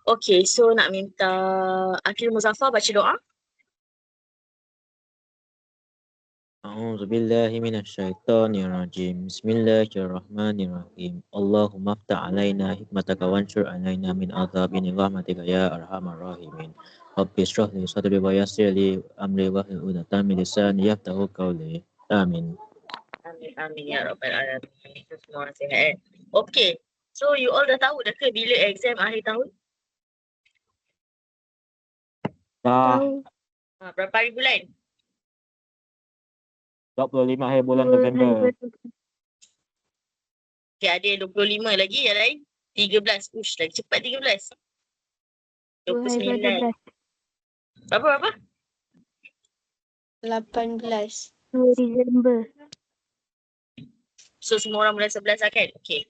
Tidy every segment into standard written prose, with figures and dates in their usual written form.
Okay, so nak minta Akil Muzaffar baca doa. أعوذ بالله من الشيطان الرجيم بسم الله الرحمن الرحيم اللهم افتح علينا حكمتك وانشر علينا من عذاب رحمتك يا أرحم الراحمين رب اشرح لي صدري ويسر لي أمري واحلل عقدة من لساني يفقهوا قولي آمين. Amin, amin ya rabbal alamin. Itu semua sihat. Okay, so you all dah tahu dah ke bila exam akhir tahun? Dah Berapa hari bulan? 25 hari bulan November. Okay, ada 25 lagi yang lain. 13. Ush, lagi cepat 13. 29. Berapa? 18. 2 Disember. So semua orang bulan 11 lah kan? Okay.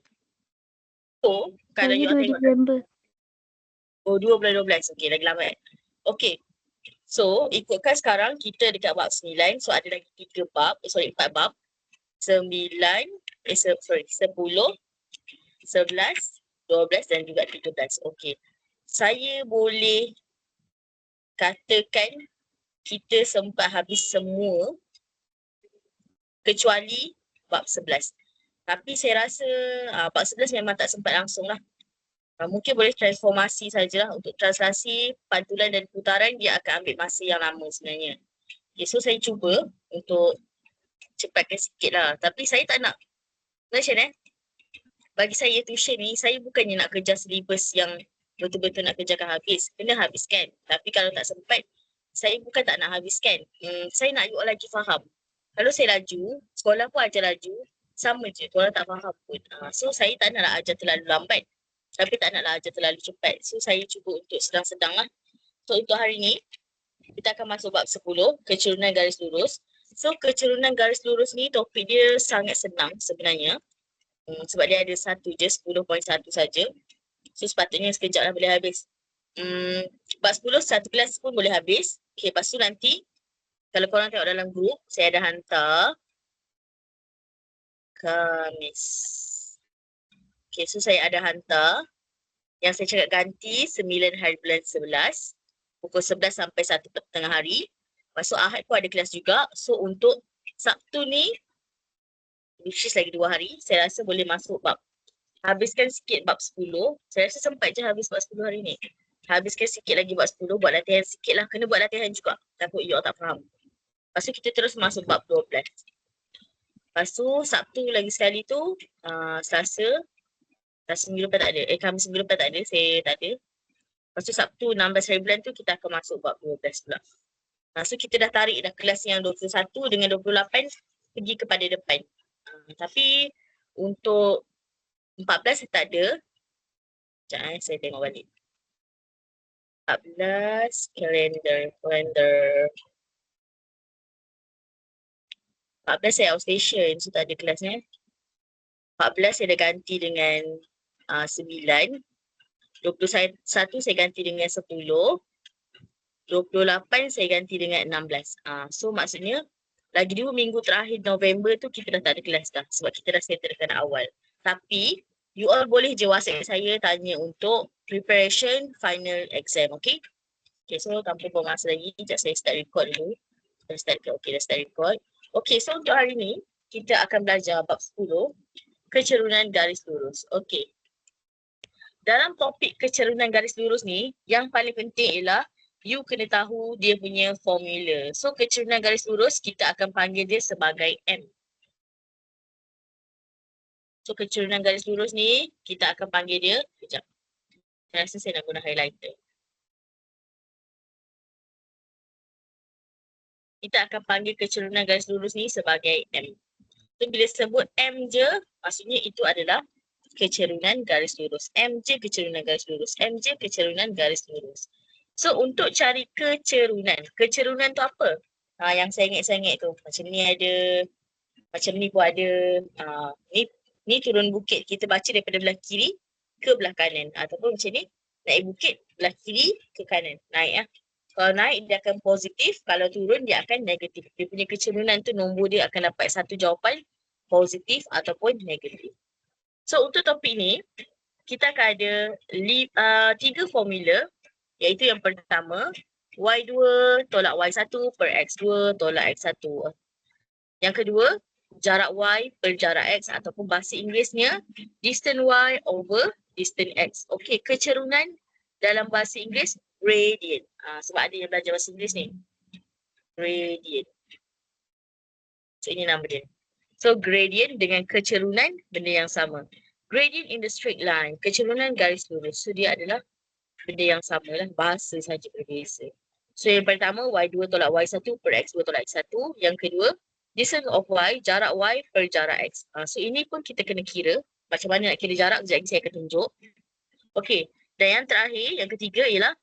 So, kalau Saya you all 2 tengok. Disember. Oh, 2 bulan 12. Okay, lagi lama. Okay. So, ikutkan sekarang kita dekat bab 9. So, ada lagi 4 bab. 9, 10, 11, 12 dan juga 13. Okay. Saya boleh katakan kita sempat habis semua kecuali bab 11. Tapi saya rasa bab 11 memang tak sempat langsung lah. Mungkin boleh transformasi sajalah. Untuk translasi, pantulan dan putaran dia akan ambil masa yang lama sebenarnya. Okay, so saya cuba untuk cepatkan sikit lah. Tapi saya tak nak macam bagi saya tuition ni, saya bukannya nak kejar syllabus yang betul-betul nak kejarkan habis. Kena habiskan. Tapi kalau tak sempat, saya bukan tak nak habiskan. Saya nak you all lagi faham. Kalau saya laju, sekolah pun ajar laju, sama je. Korang tak faham pun. So saya tak nak ajar terlalu lambat. Tapi tak naklah ajar terlalu cepat. So saya cuba untuk sedang-sedang lah. So untuk hari ni, kita akan masuk bab 10, kecerunan garis lurus. So kecerunan garis lurus ni topik dia sangat senang sebenarnya. Sebab dia ada satu je, 10.1 saja. So sepatutnya sekejap lah boleh habis. Bab 10, satu kelas pun boleh habis. Okay, lepas tu nanti, kalau korang tengok dalam grup, saya ada hantar Khamis. Okay, so saya ada hantar yang saya cakap ganti 9 hari bulan 11. Pukul 11 sampai 1 tengah hari. Lepas tu Ahad pun ada kelas juga. So untuk Sabtu ni, which is lagi 2 hari, saya rasa boleh masuk bab. Habiskan sikit bab 10. Saya rasa sempat je habis bab 10 hari ni. Habiskan sikit lagi bab 10, buat latihan sikit lah. Kena buat latihan juga. Takut you all tak faham. Lepas tu kita terus masuk bab 12. Lepas tu Sabtu lagi sekali tu, Selasa minggu lepas tak ada. Khamis minggu lepas tak ada, saya tak ada. Lepas tu Sabtu 16 hari bulan tu kita akan masuk bab 12 pula. So kita dah tarik dah kelas yang 21 dengan 28 pergi kepada depan. Tapi untuk 14 saya tak ada. Sekejap saya tengok balik. 14 kalender. 14 saya outstation, so tak ada kelas ni. 14 saya dah ganti dengan 9. 21 saya ganti dengan 10. 28 saya ganti dengan 16. So maksudnya lagi 2 minggu terakhir November tu kita dah tak ada kelas dah. Sebab kita dah settlekan awal. Tapi you all boleh je WhatsApp saya tanya untuk preparation final exam. Okay? Okay, so tanpa buang masa lagi. Sekejap saya start record dulu. Dah start record. Okay, so untuk hari ni kita akan belajar bab 10. Kecerunan garis lurus. Okay. Dalam topik kecerunan garis lurus ni, yang paling penting ialah you kena tahu dia punya formula. So kecerunan garis lurus kita akan panggil dia sebagai M. So kecerunan garis lurus ni kita akan panggil dia, sekejap. Saya rasa saya nak guna highlighter. Kita akan panggil kecerunan garis lurus ni sebagai M. So bila sebut M je, maksudnya itu adalah kecerunan garis lurus. M je kecerunan garis lurus. M je kecerunan garis lurus. So untuk cari kecerunan. Kecerunan tu apa? Yang saya ingat tu. Macam ni ada. Macam ni pun ada. Ni turun bukit. Kita baca daripada belah kiri ke belah kanan. Ataupun macam ni. Naik bukit belah kiri ke kanan. Naik lah. Kalau naik dia akan positif. Kalau turun dia akan negatif. Dia punya kecerunan tu nombor dia akan dapat satu jawapan positif ataupun negatif. So untuk topik ni, kita akan ada 3 formula, iaitu yang pertama, Y2 tolak Y1 per X2 tolak X1. Yang kedua, jarak Y per jarak X ataupun bahasa Inggerisnya distance Y over distance X. Okey, kecerunan dalam bahasa Inggeris gradient. Sebab ada yang belajar bahasa Inggeris ni. Gradient. So ini nama dia. So gradient dengan kecerunan benda yang sama. Gradient in the straight line, kecerunan garis lurus. So dia adalah benda yang sama lah, bahasa saja berbeza. So yang pertama Y2 tolak Y1 per X2 tolak X1. Yang kedua, distance of Y, jarak Y per jarak X. So ini pun kita kena kira. Macam mana nak kira jarak, sekejap lagi saya akan tunjuk. Okey, dan yang terakhir, yang ketiga ialah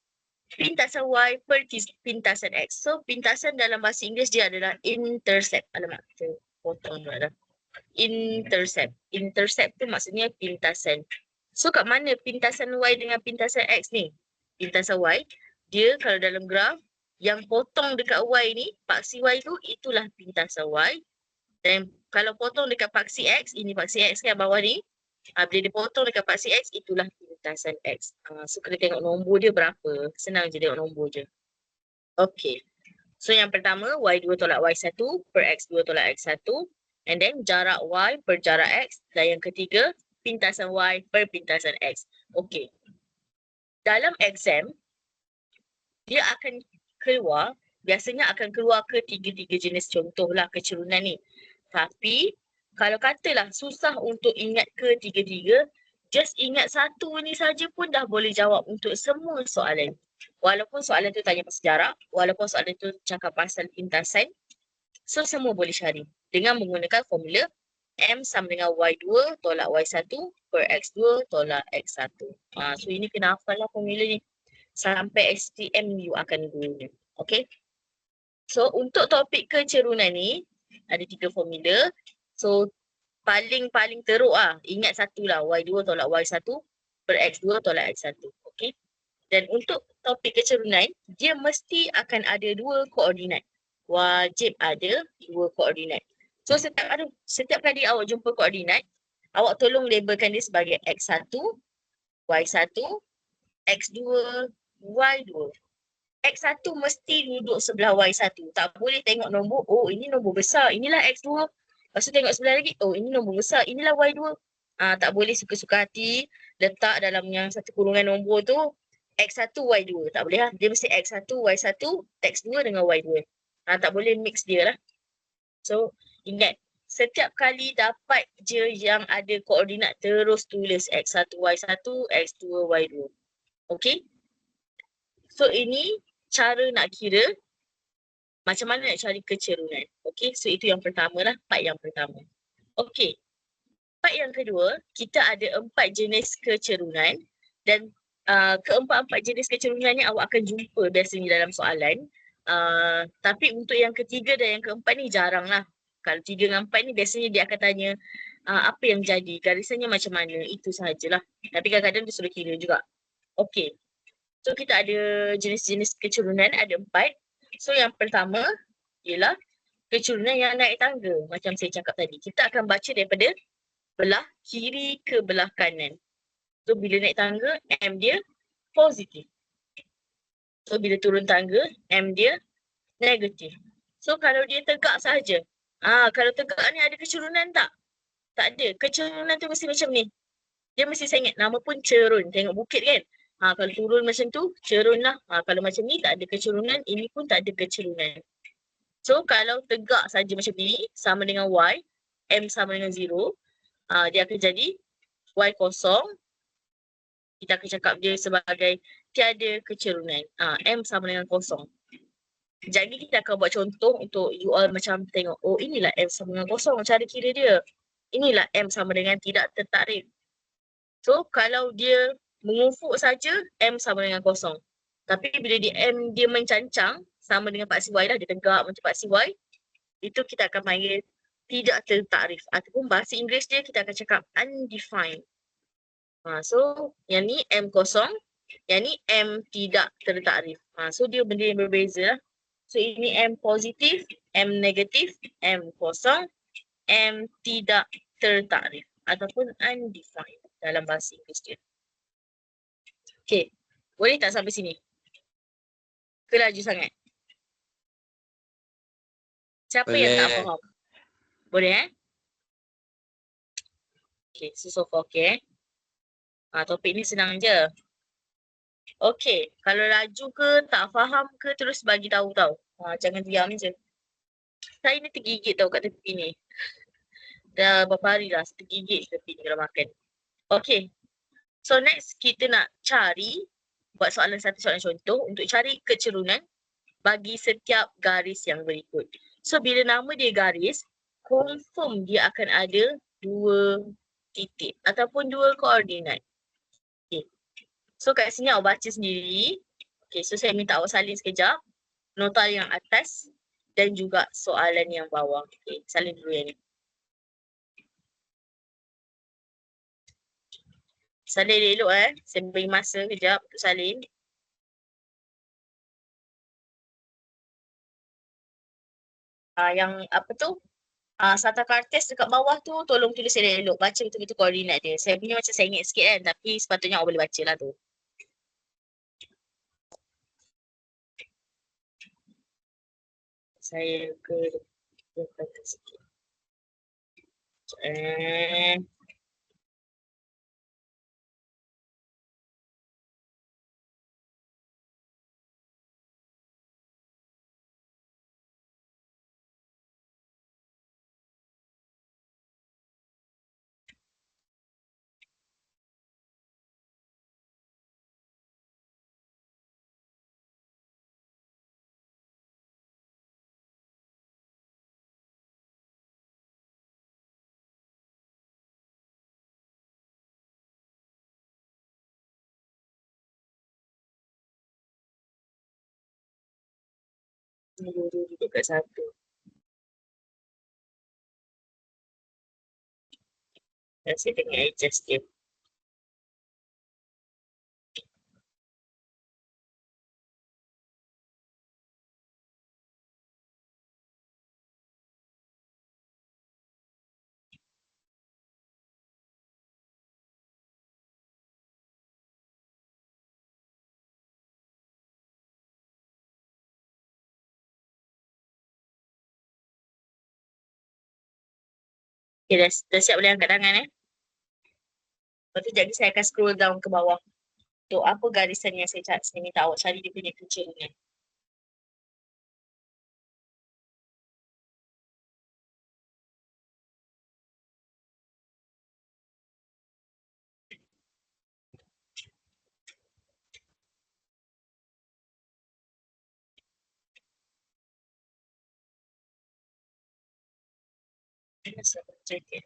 pintasan Y per pintasan X. So pintasan dalam bahasa Inggeris dia adalah intercept. Alamak, kita potong pula dah. Intercept. Intercept tu maksudnya pintasan. So kat mana pintasan Y dengan pintasan X ni? Pintasan Y, dia kalau dalam graf, yang potong dekat Y ni, paksi Y tu, itulah pintasan Y. Dan kalau potong dekat paksi X, ini paksi X kan bawah ni, bila dia potong dekat paksi X, itulah pintasan X. So kena tengok nombor dia berapa. Senang je tengok nombor je. Okay. So yang pertama, Y2 tolak Y1 per X2 tolak X1. And then jarak Y per jarak X. Dan yang ketiga, pintasan Y per pintasan X. Okay. Dalam exam, dia akan keluar, biasanya akan keluar ke 3 jenis contohlah kecerunan ni. Tapi, kalau katalah susah untuk ingat ke 3, just ingat satu ni saja pun dah boleh jawab untuk semua soalan. Walaupun soalan tu tanya pasal jarak, walaupun soalan tu cakap pasal pintasan, so semua boleh cari dengan menggunakan formula M sama dengan Y2 tolak Y1 per X2 tolak X1. So ini kena hafal lah formula ni. Sampai STM you akan guna. Okay. So untuk topik kecerunan ni, ada 3 formula. So paling teruk lah. Ingat satu lah. Y2 tolak Y1 per X2 tolak X1. Okay. Dan untuk topik kecerunan, dia mesti akan ada 2 koordinat. Wajib ada 2 koordinat. So setiap kali awak jumpa koordinat, awak tolong labelkan dia sebagai X1, Y1, X2, Y2. X1 mesti duduk sebelah Y1. Tak boleh tengok nombor, oh ini nombor besar, inilah X2. Lepas tu tengok sebelah lagi, oh ini nombor besar, inilah Y2. Tak boleh suka-suka hati letak dalam yang satu kurungan nombor tu X1, Y2. Tak boleh lah. Dia mesti X1, Y1, X2 dengan Y2. Tak boleh mix dia lah. So, ingat. Setiap kali dapat je yang ada koordinat, terus tulis X1, Y1, X2, Y2. Okay? So, ini cara nak kira macam mana nak cari kecerunan. Okay? So, itu yang pertama lah. Part yang pertama. Okay. Part yang kedua, kita ada 4 jenis kecerunan dan keempat-empat jenis kecerunan ni awak akan jumpa biasanya dalam soalan. Tapi untuk yang ketiga dan yang keempat ni jarang lah. Kalau 3 dengan 4 ni biasanya dia akan tanya apa yang jadi, garisannya macam mana, itu sahajalah. Tapi kadang-kadang dia suruh kira juga. Okay. So kita ada jenis-jenis kecerunan, ada 4. So yang pertama ialah kecerunan yang naik tangga. Macam saya cakap tadi, kita akan baca daripada belah kiri ke belah kanan. So bila naik tangga, M dia positif. So bila turun tangga, M dia negatif. So kalau dia tegak saja, kalau tegak ni ada kecerunan tak? Tak ada. Kecerunan tu mesti macam ni. Dia mesti saya ingat nama pun cerun. Tengok bukit kan? Kalau turun macam tu, cerun lah. Kalau macam ni tak ada kecerunan, ini pun tak ada kecerunan. So kalau tegak saja macam ni, sama dengan Y, M sama dengan 0, dia akan jadi Y kosong. Kita akan cakap dia sebagai tiada kecerunan. M sama dengan kosong. Jadi kita akan buat contoh untuk you all macam tengok, oh inilah M sama dengan kosong cara kira dia. Inilah M sama dengan tidak tertarik. So kalau dia mengufuk saja, M sama dengan kosong. Tapi bila M dia mencancang, sama dengan paksi Y lah, dia tegak macam paksi Y, itu kita akan panggil tidak tertakrif. Ataupun bahasa Inggeris dia kita akan cakap undefined. So yang ni M kosong, yang ni M tidak tertakrif. So dia benda yang berbeza lah. So ini M positif, M negatif, M kosong, M tidak tertakrif ataupun undefined dalam bahasa Inggeris dia. Okay. Boleh tak sampai sini? Ke laju sangat? Siapa yang tak Boleh. faham? Boleh Okay, so far okay topik ni senang je. Okay, kalau laju ke, tak faham ke, terus bagi tahu tau. Jangan diam je. Saya ni tergigit tau kat tepi ni. Dah berapa hari dah tergigit tepi ni kalau makan. Okay, so next kita nak cari, buat soalan satu soalan contoh untuk cari kecerunan bagi setiap garis yang berikut. So bila nama dia garis, confirm dia akan ada dua titik ataupun dua koordinat. Okay. So kat sini awak baca sendiri. Okay, so saya minta awak salin sekejap. Nota yang atas dan juga soalan yang bawah. Okay, salin dulu yang ni. Salin elok Saya beri masa kejap untuk salin. Yang apa tu? Sata kartes dekat bawah tu tolong tulis elok-elok. Baca betul-betul koordinat dia. Saya punya macam sengit sikit kan. Tapi sepatutnya awak boleh baca lah tu. Saya ke depan sikit. Guru duduk kat satu. Dan saya tengah adjust dia. Okay, dah siap boleh angkat tangan Lepas tu jadi saya akan scroll down ke bawah. Untuk apa garisan yang saya minta awak cari dia punya kecerunan. Saya baca dia.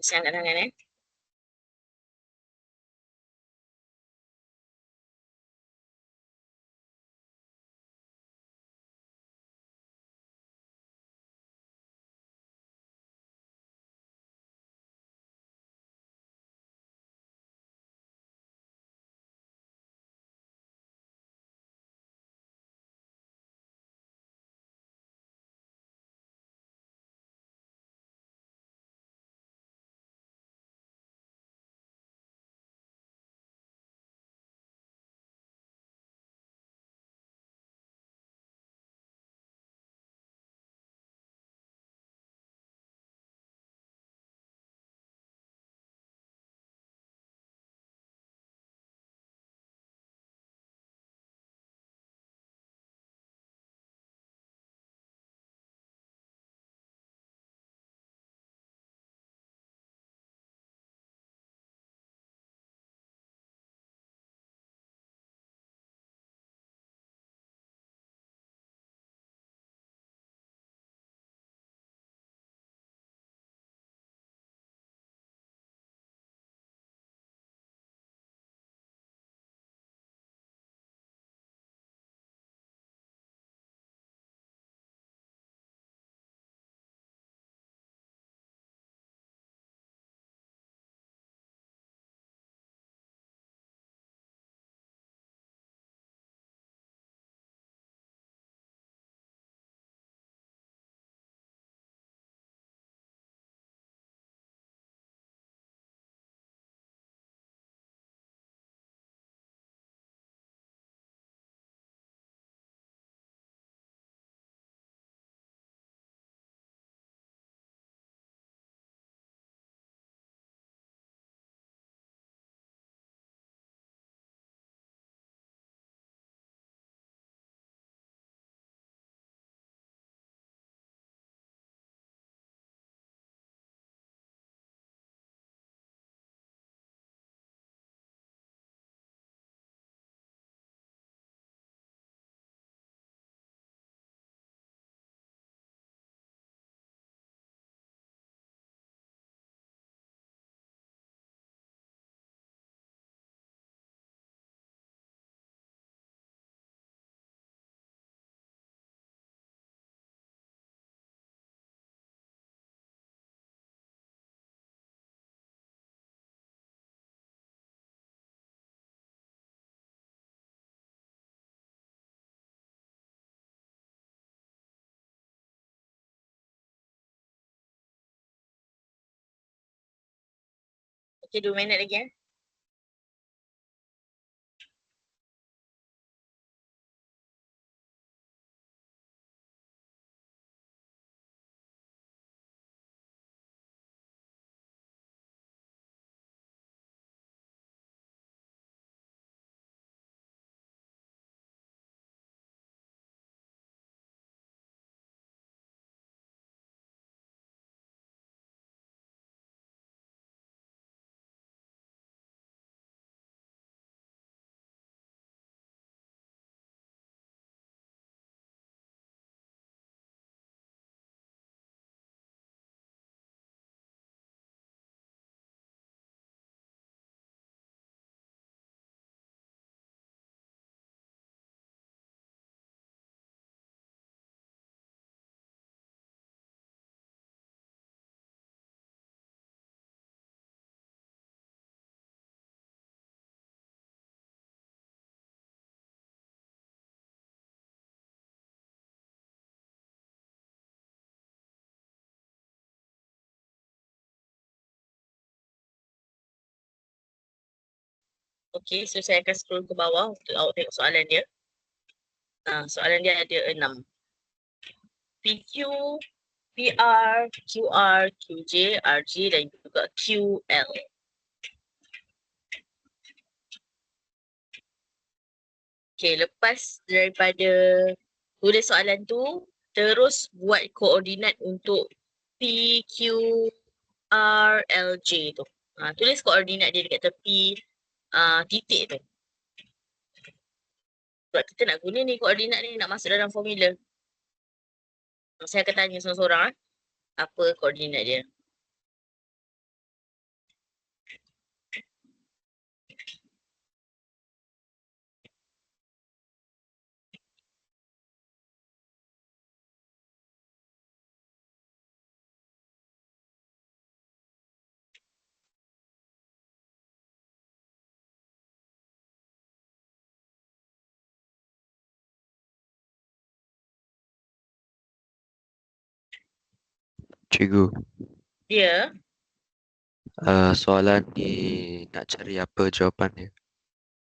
Saya angkat tangan Okay, 2 minit lagi ya. Okay, so saya akan scroll ke bawah untuk awak tengok soalan dia. Soalan dia ada 6. PQ, PR, QR, QJ, RG dan juga QL. Okay, lepas daripada tulis soalan tu, terus buat koordinat untuk P, Q, R, L, J tu. Tulis koordinat dia dekat tepi titik tu. Sebab kita nak guna ni koordinat ni nak masuk dalam formula. Saya akan tanya seorang-seorang apa koordinat dia. Cikgu, Dia soalan ni nak cari apa jawapan dia?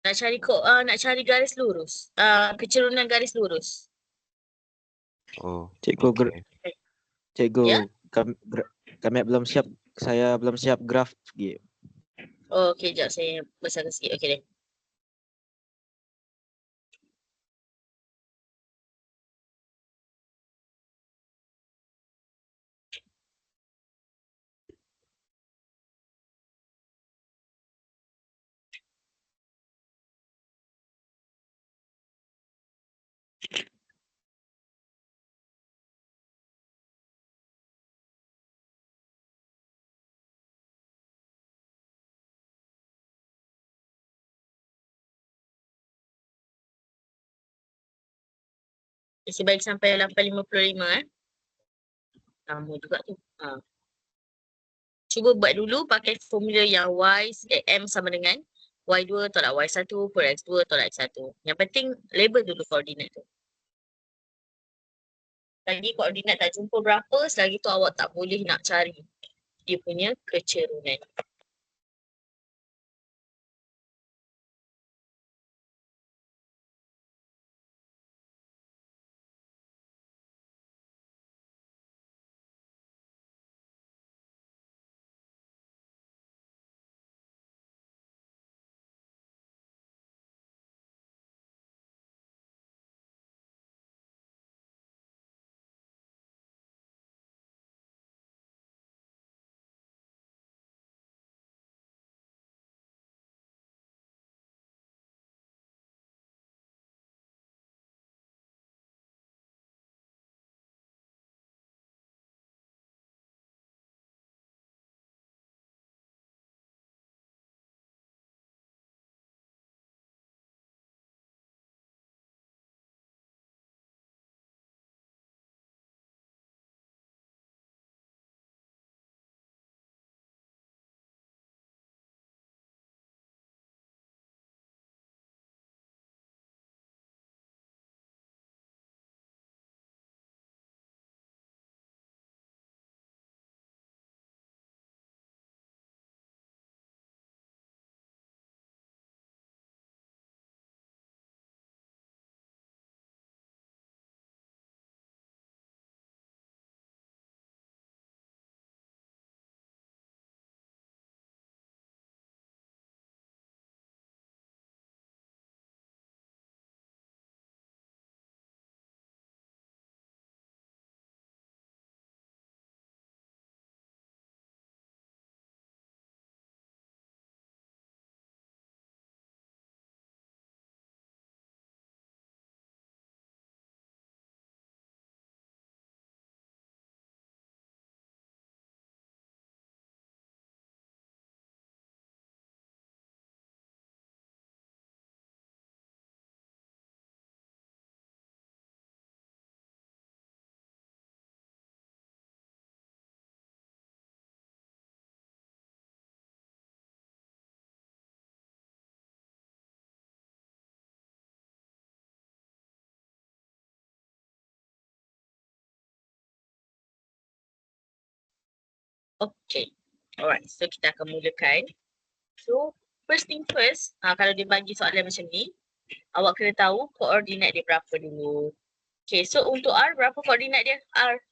nak cari garis lurus. Kecerunan garis lurus. Oh, Cikgu, okey. cikgu, Ya? kami belum siap. Saya belum siap graf lagi. Oh, okay, sekejap saya besarkan sikit. Okay deh. Saya bagi sampai 8.55 Lama juga tu. Cuba buat dulu pakai formula yang M sama dengan Y2 tolak Y1 per X2 tolak X1. Yang penting label dulu koordinat tu. Lagi koordinat tak jumpa berapa, selagi tu awak tak boleh nak cari dia punya kecerunan. Okay. Alright. So kita akan mulakan. So first thing first, kalau dia bagi soalan macam ni, awak kena tahu koordinat dia berapa dulu. Okay. So untuk R, berapa koordinat dia? R.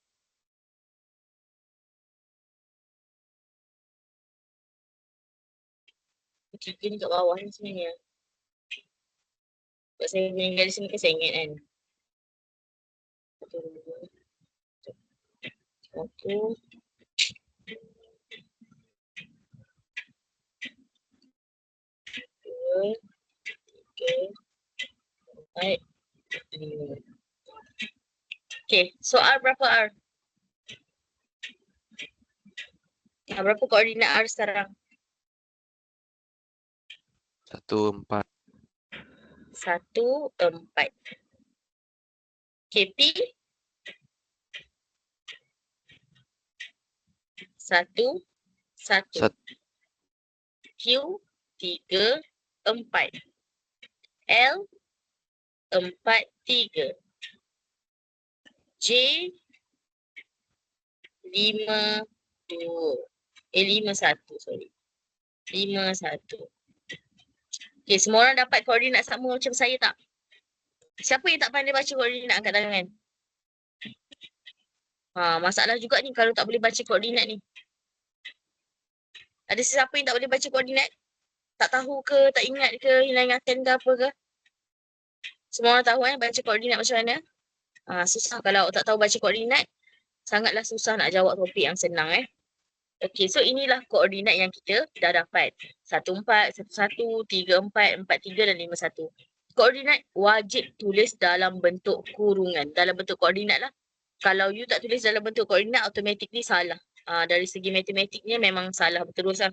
Tiga ni kat bawah ni sebenarnya. Sebab saya meninggal di sini kan saya ingat kan. Satu, dua, satu, dua, tiga, empat, lima. Okay, so R berapa R? Berapa koordinat R sekarang? 1, 4. 1, 4. Okay, P? 1, 1. Q? 3, 4. L? 4, 3. J? 5, 2. 5, 1, sorry. 5, 1. Okay, semua orang dapat koordinat sama macam saya tak? Siapa yang tak pandai baca koordinat angkat tangan? Masalah juga ni kalau tak boleh baca koordinat ni. Ada sesiapa yang tak boleh baca koordinat? Tak tahu ke, tak ingat ke, hilang ingatan ke apa ke? Semua orang tahu baca koordinat macam mana? Susah kalau tak tahu baca koordinat, sangatlah susah nak jawab topik yang senang Okay, so inilah koordinat yang kita dah dapat. 1, 4, 1, 1, 3, 4, 4, 3 dan 5, 1. Koordinat wajib tulis dalam bentuk kurungan. Dalam bentuk koordinat lah. Kalau you tak tulis dalam bentuk koordinat, automatically salah. Dari segi matematiknya memang salah berterus lah.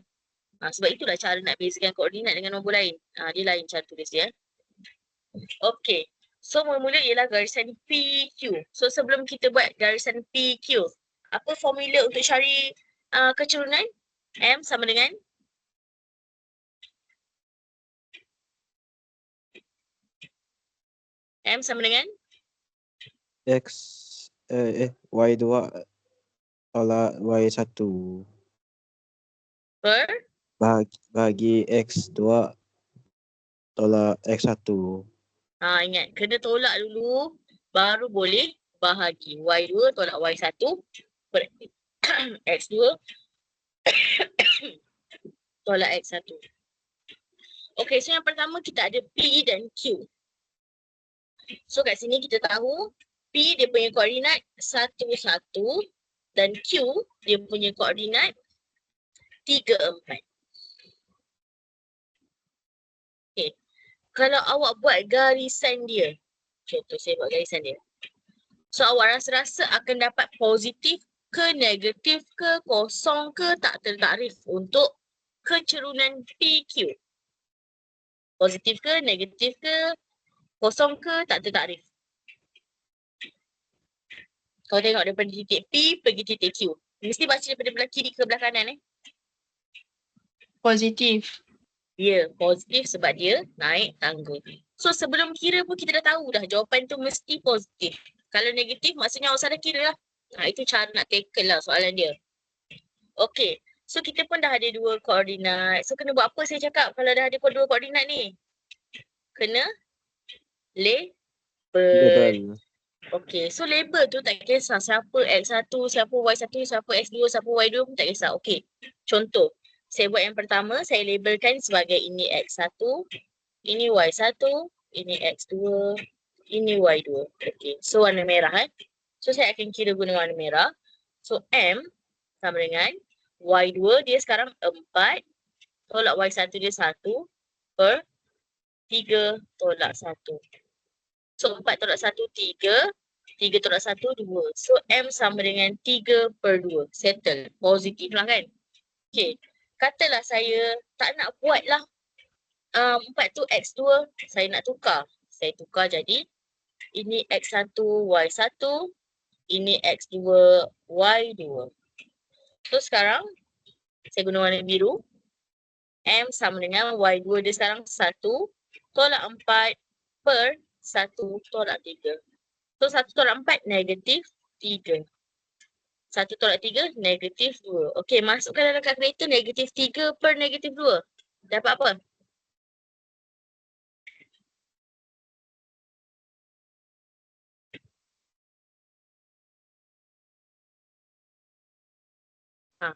Sebab itulah cara nak bezakan koordinat dengan nombor lain. Dia lain cara tulis dia. Okay. So mula-mula ialah garisan PQ. So sebelum kita buat garisan PQ, apa formula untuk cari kecerunan? M sama dengan M sama dengan Y2 tolak Y1 per bagi X2 tolak X1. Ingat, kena tolak dulu baru boleh bahagi. Y2 tolak Y1 per X2 tolak X1. Okay, so yang pertama kita ada P dan Q. So kat sini kita tahu P dia punya koordinat 1, 1 dan Q dia punya koordinat 3, 4. Okay. Kalau awak buat garisan dia, contoh saya buat garisan dia. So awak rasa-rasa akan dapat positif ke negatif ke kosong ke tak tertakrif untuk kecerunan PQ. Positif ke negatif ke kosong ke tak tertakrif. Kau tengok daripada titik P pergi titik Q. Mesti baca daripada belah kiri ke belah kanan Positif. Ya, positif sebab dia naik tangga. So sebelum kira pun kita dah tahu dah jawapan tu mesti positif. Kalau negatif maksudnya awak salah kira lah. Itu cara nak tackle lah soalan dia. Okay, so kita pun dah ada 2 koordinat. So kena buat apa saya cakap kalau dah ada 2 koordinat ni? Kena label. Okay, so label tu tak kisah siapa X1, siapa Y1, siapa X2, siapa Y2 pun tak kisah. Okay, contoh. Saya buat yang pertama, saya labelkan sebagai ini X1, ini Y1, ini X2, ini Y2. Okay, so warna merah So saya akan kira guna warna merah. So M sama dengan Y2 dia sekarang 4, tolak Y1 dia 1 per 3 tolak 1. So 4 tolak 1, 3. 3 tolak 1, 2. So M sama dengan 3 per 2. Settle. Positif lah kan? Okay. Katalah saya tak nak buat lah 4 tu X2. Saya nak tukar. Saya tukar jadi ini X1, Y1. Ini X2, Y2. So sekarang saya guna warna biru. M sama dengan Y2 dia sekarang 1 tolak 4 per 1 tolak 3. So 1 tolak 4 negatif 3. 1 1 tolak 3, negatif 2. Okey, masukkan dalam kalkulator negatif 3 per negatif 2. Dapat apa?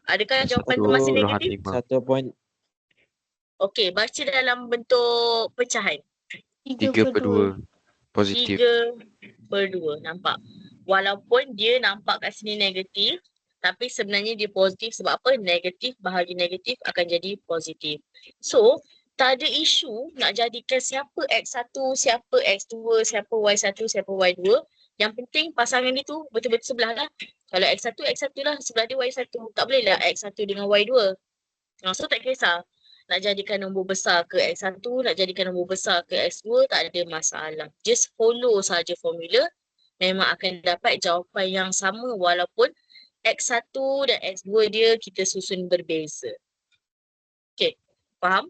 Adakah jawapan tu masih negatif? 1,5. 1 Okey, baca dalam bentuk pecahan. 3/2. Positif. 3/2, nampak? Walaupun dia nampak kat sini negatif, tapi sebenarnya dia positif sebab apa? Negatif bahagi negatif akan jadi positif. So, tak ada isu nak jadikan siapa X1, siapa X2, siapa Y1, siapa Y2. Yang penting pasangan dia tu betul-betul sebelah lah. Kalau X1, X1 lah, sebelah dia Y1. Tak boleh lah X1 dengan Y2. So tak kisah. Nak jadikan nombor besar ke X1, nak jadikan nombor besar ke X2, tak ada masalah. Just follow saja formula. Memang akan dapat jawapan yang sama walaupun X1 dan X2 dia kita susun berbeza. Okay, faham?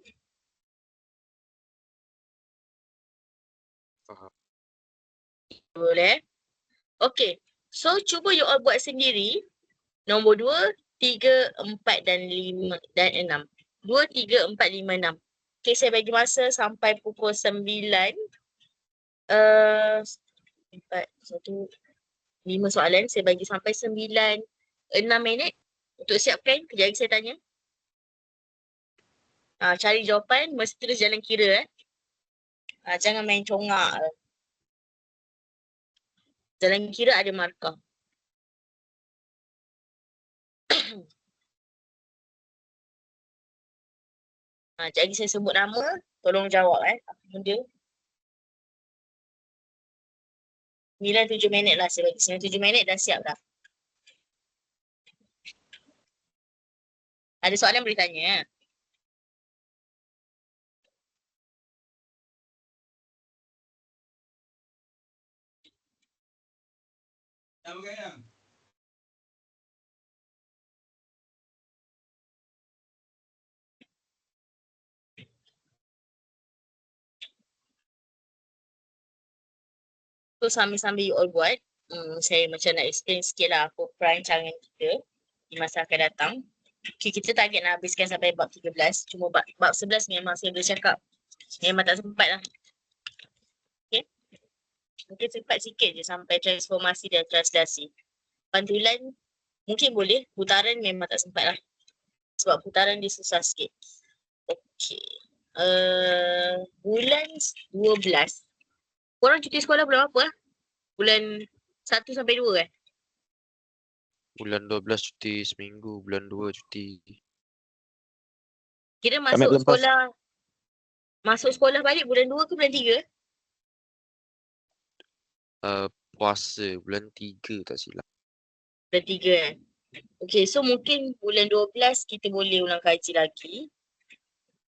Faham. Boleh? Okay, so cuba you all buat sendiri. Nombor 2, 3, 4 dan 5 dan 6. 2, 3, 4, 5, 6. Okay, saya bagi masa sampai pukul 9. 4, 1, 5 soalan. Saya bagi sampai 9, 6 minit untuk siapkan. Kejap lagi saya tanya. Cari jawapan, mesti terus jalan kira. Jangan main congak. Jalan kira ada markah. Sekejap lagi saya sebut nama. Tolong jawab apa benda. 9-7 minit lah saya bagi. 9-7 minit dah siap dah. Ada soalan boleh tanya. So sambil-sambil you all buat, saya macam nak explain sikit lah apa perancangan kita di masa akan datang. Okay, kita target nak habiskan sampai bab 13. Cuma bab 11 memang saya boleh cakap. Memang tak sempat lah. Okay. Mungkin sempat sikit je sampai transformasi dan translasi. Pantulan mungkin boleh. Putaran memang tak sempat lah. Sebab putaran dia susah sikit. Okay. Bulan 12. Korang cuti sekolah bulan apa? Bulan 1 sampai 2 kan? Bulan 12 cuti seminggu. Bulan 2 cuti. Kira Kami belum masuk sekolah balik bulan 2 ke bulan 3? Puasa. Bulan 3 tak silap. Bulan 3 kan? Okay, so mungkin bulan 12 kita boleh ulang kaji lagi.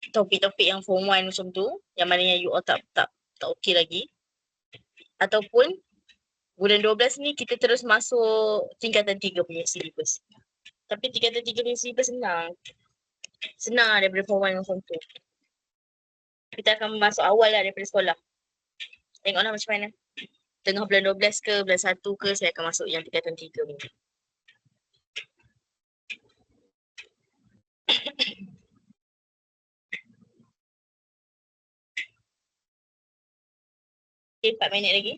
Topik-topik yang form 1 macam tu. Yang mana yang you all tak okay lagi. Ataupun bulan 12 ni kita terus masuk tingkatan 3 punya syllabus. Tapi tingkatan 3 punya syllabus senang. Senang lah daripada form 1 dan form 2. Kita akan masuk awal lah daripada sekolah. Tengoklah macam mana. Tengah bulan 12 ke, bulan 1 ke, saya akan masuk yang tingkatan 3 ni. Okay, 4 minit lagi.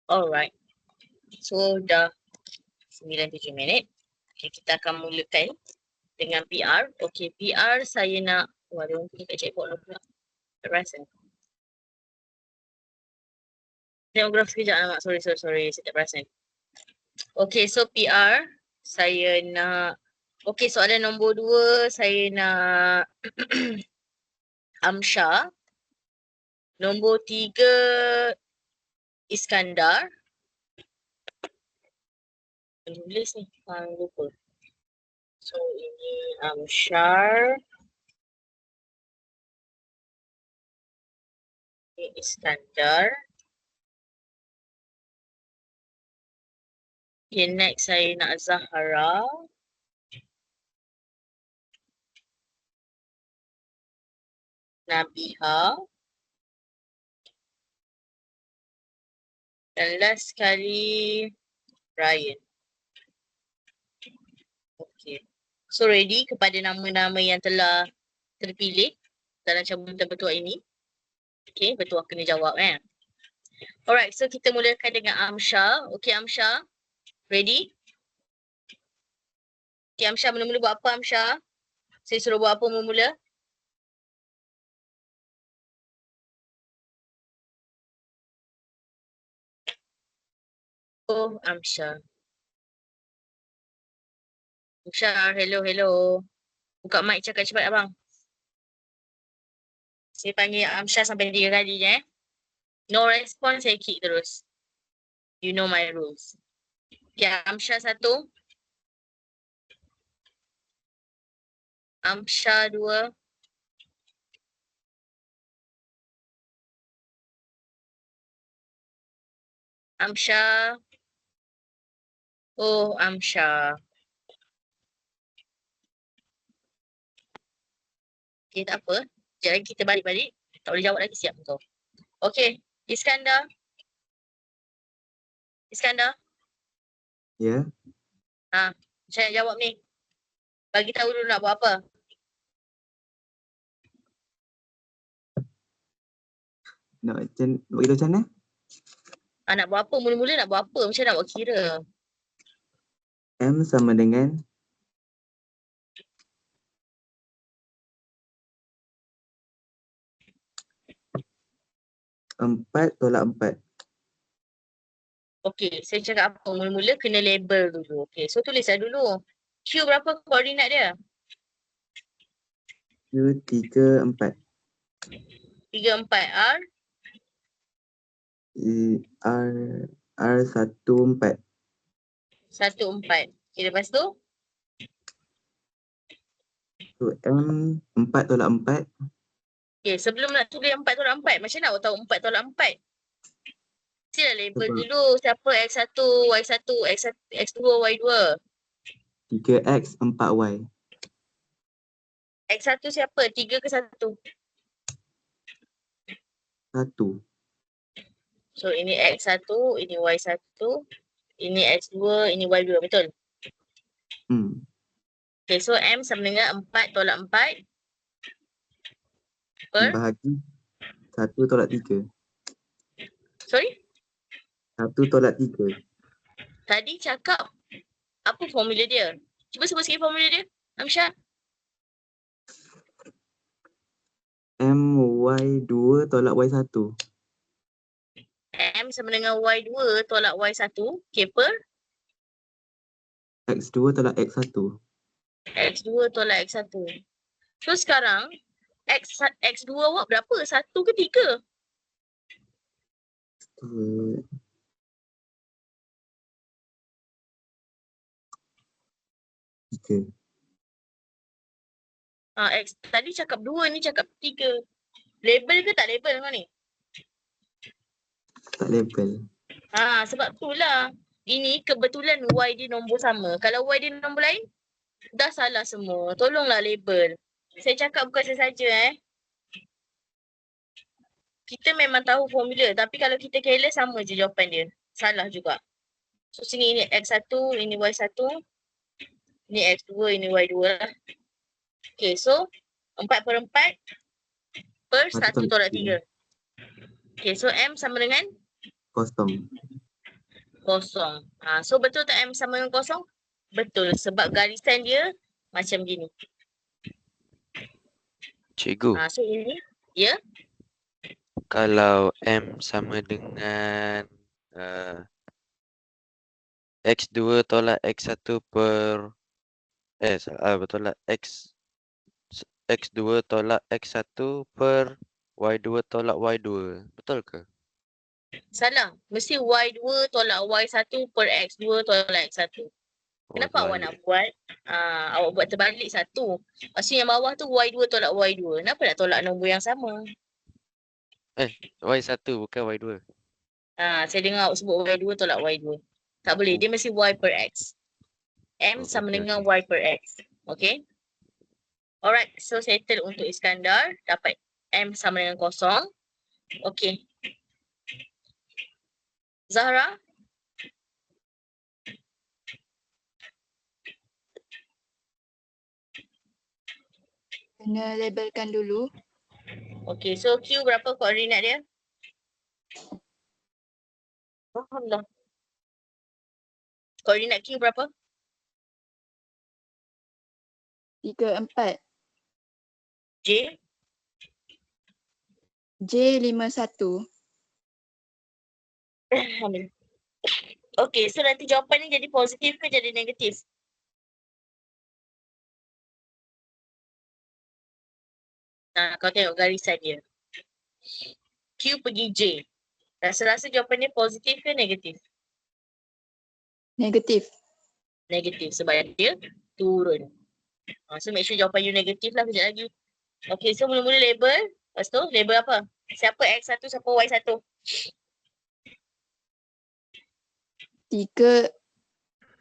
Alright. So dah 9-7 minit. Okay, kita akan mulakan dengan PR. Okay, PR saya nak, ada orang pergi kat checkboard lah pula. Tak perasan. Tengok sekejap lah mak. Sorry. Saya tak perasan. Okay, so PR saya nak, okay, soalan nombor 2 saya nak Amsha. Nombor 3 Iskandar. Tulis ni, lupa. So ini Amshar. Ini Iskandar. Okay, next saya nak Zahra. Nabiha. Dan last sekali Ryan. Okay. So ready kepada nama-nama yang telah terpilih dalam cabutan betul ini? Okay, betul kena jawab kan? Alright, so kita mulakan dengan Amsha. Okay Amsha, ready? Okay Amsha, mula-mula buat apa Amsha? Saya suruh buat apa mula-mula? Oh Amsha. Amsha, hello. Buka mic cakap cepat abang. Saya panggil Amsha sampai 3 kali je No response, saya kick terus. You know my rules. Okay, Amsha 1. Amsha 2. Amsha. Oh, Amsha. Okay, tak apa. Sekejap lagi kita balik-balik. Tak boleh jawab lagi, siap kau. Okay, Iskandar. Ya, Saya jawab ni. Bagi tahu dulu nak buat apa. nak bagi tahu macam mana? Nak buat apa? Mula-mula nak buat apa? Macam nak buat kira. M sama dengan 4 tolak 4. Okay, saya cakap apa? Mula-mula kena label dulu. Okay, so tulislah dulu. Q berapa koordinat dia? Q 3, 4. 3, 4. R? R 1, 4. 1, 4. Okay, lepas tu? So M 4 tolak 4. Okay, sebelum nak tulis 4 tolak 4, macam nak tahu 4 tolak 4? Mestilah label Sebab- dulu. Siapa X1, Y1, X2, Y2. 3X 4Y. X1 siapa? 3 ke 1? 1. So ini X1, ini Y1, ini X2, ini Y2. Betul? Okay, so M sama dengan 4 tolak 4 per? Bahagi 1 tolak 3. Sorry? 1 tolak 3. Tadi cakap apa formula dia? Cuba sebut sikit formula dia, Amsha. MY2 tolak Y1. M sama dengan Y2 tolak Y1, okay, per? X2 tolak X1. X2 tolak X1. So sekarang, X2 awak berapa? 1 ke 3? 3. X tadi cakap 2, ni cakap 3. Label ke tak label kau ni? Tak label. Sebab itulah. Ini kebetulan Y dia nombor sama. Kalau Y dia nombor lain, dah salah semua. Tolonglah label. Saya cakap bukan saya saja Kita memang tahu formula, tapi kalau kita careless sama je jawapan dia. Salah juga. So sini ini X1, ini Y1. Ini X2, ini Y2 lah. Okay, so 4/4 per 1 tolak 3. Okay, so M sama dengan? Kosong. kosong. So betul tak M sama dengan kosong? Betul sebab garisan dia macam gini. Cikgu, So ini, ya, kalau M sama dengan X2 tolak X1 per betul lah X2 tolak X1 per Y2 tolak Y2. Betul ke? salah. Mesti Y2 tolak Y1 per X2 tolak X1. Kenapa awak nak buat? Awak buat terbalik satu. Maksudnya yang bawah tu Y2 tolak Y2. Kenapa nak tolak nombor yang sama? Y1 bukan Y2. Saya dengar awak sebut Y2 tolak Y2. Tak boleh. Dia mesti Y per X. M Oh, sama okey, dengan Y per X. Okay? Alright. So, settle untuk Iskandar. Dapat M sama dengan kosong. Okay. Zahra? Kena labelkan dulu. Okay. So, Q berapa koordinat dia? Alhamdulillah. Koordinat Q berapa? 3, 4. J? J 5, 1. Alhamdulillah. Okay. So, nanti jawapan ni jadi positif ke jadi negatif? Kau tengok garisan dia. Q pergi J. Rasa-rasa jawapan dia positif ke negatif? Negatif. Negatif sebab dia turun. So make sure jawapan you negatif lah kejap lagi. Okay, so mula-mula label. Lepas tu label apa? Siapa X1, siapa Y1? 3,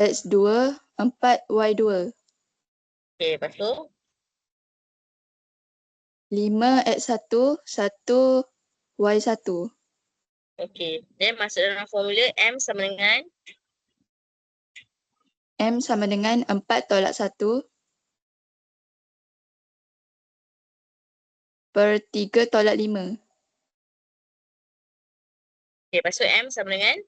X2, 4, Y2. Okay, lepas tu 5, X1, 1, Y1. okay. Then masuk dalam formula M sama dengan M sama dengan 4 tolak 1 per 3 tolak 5. okay, lepas tu M sama dengan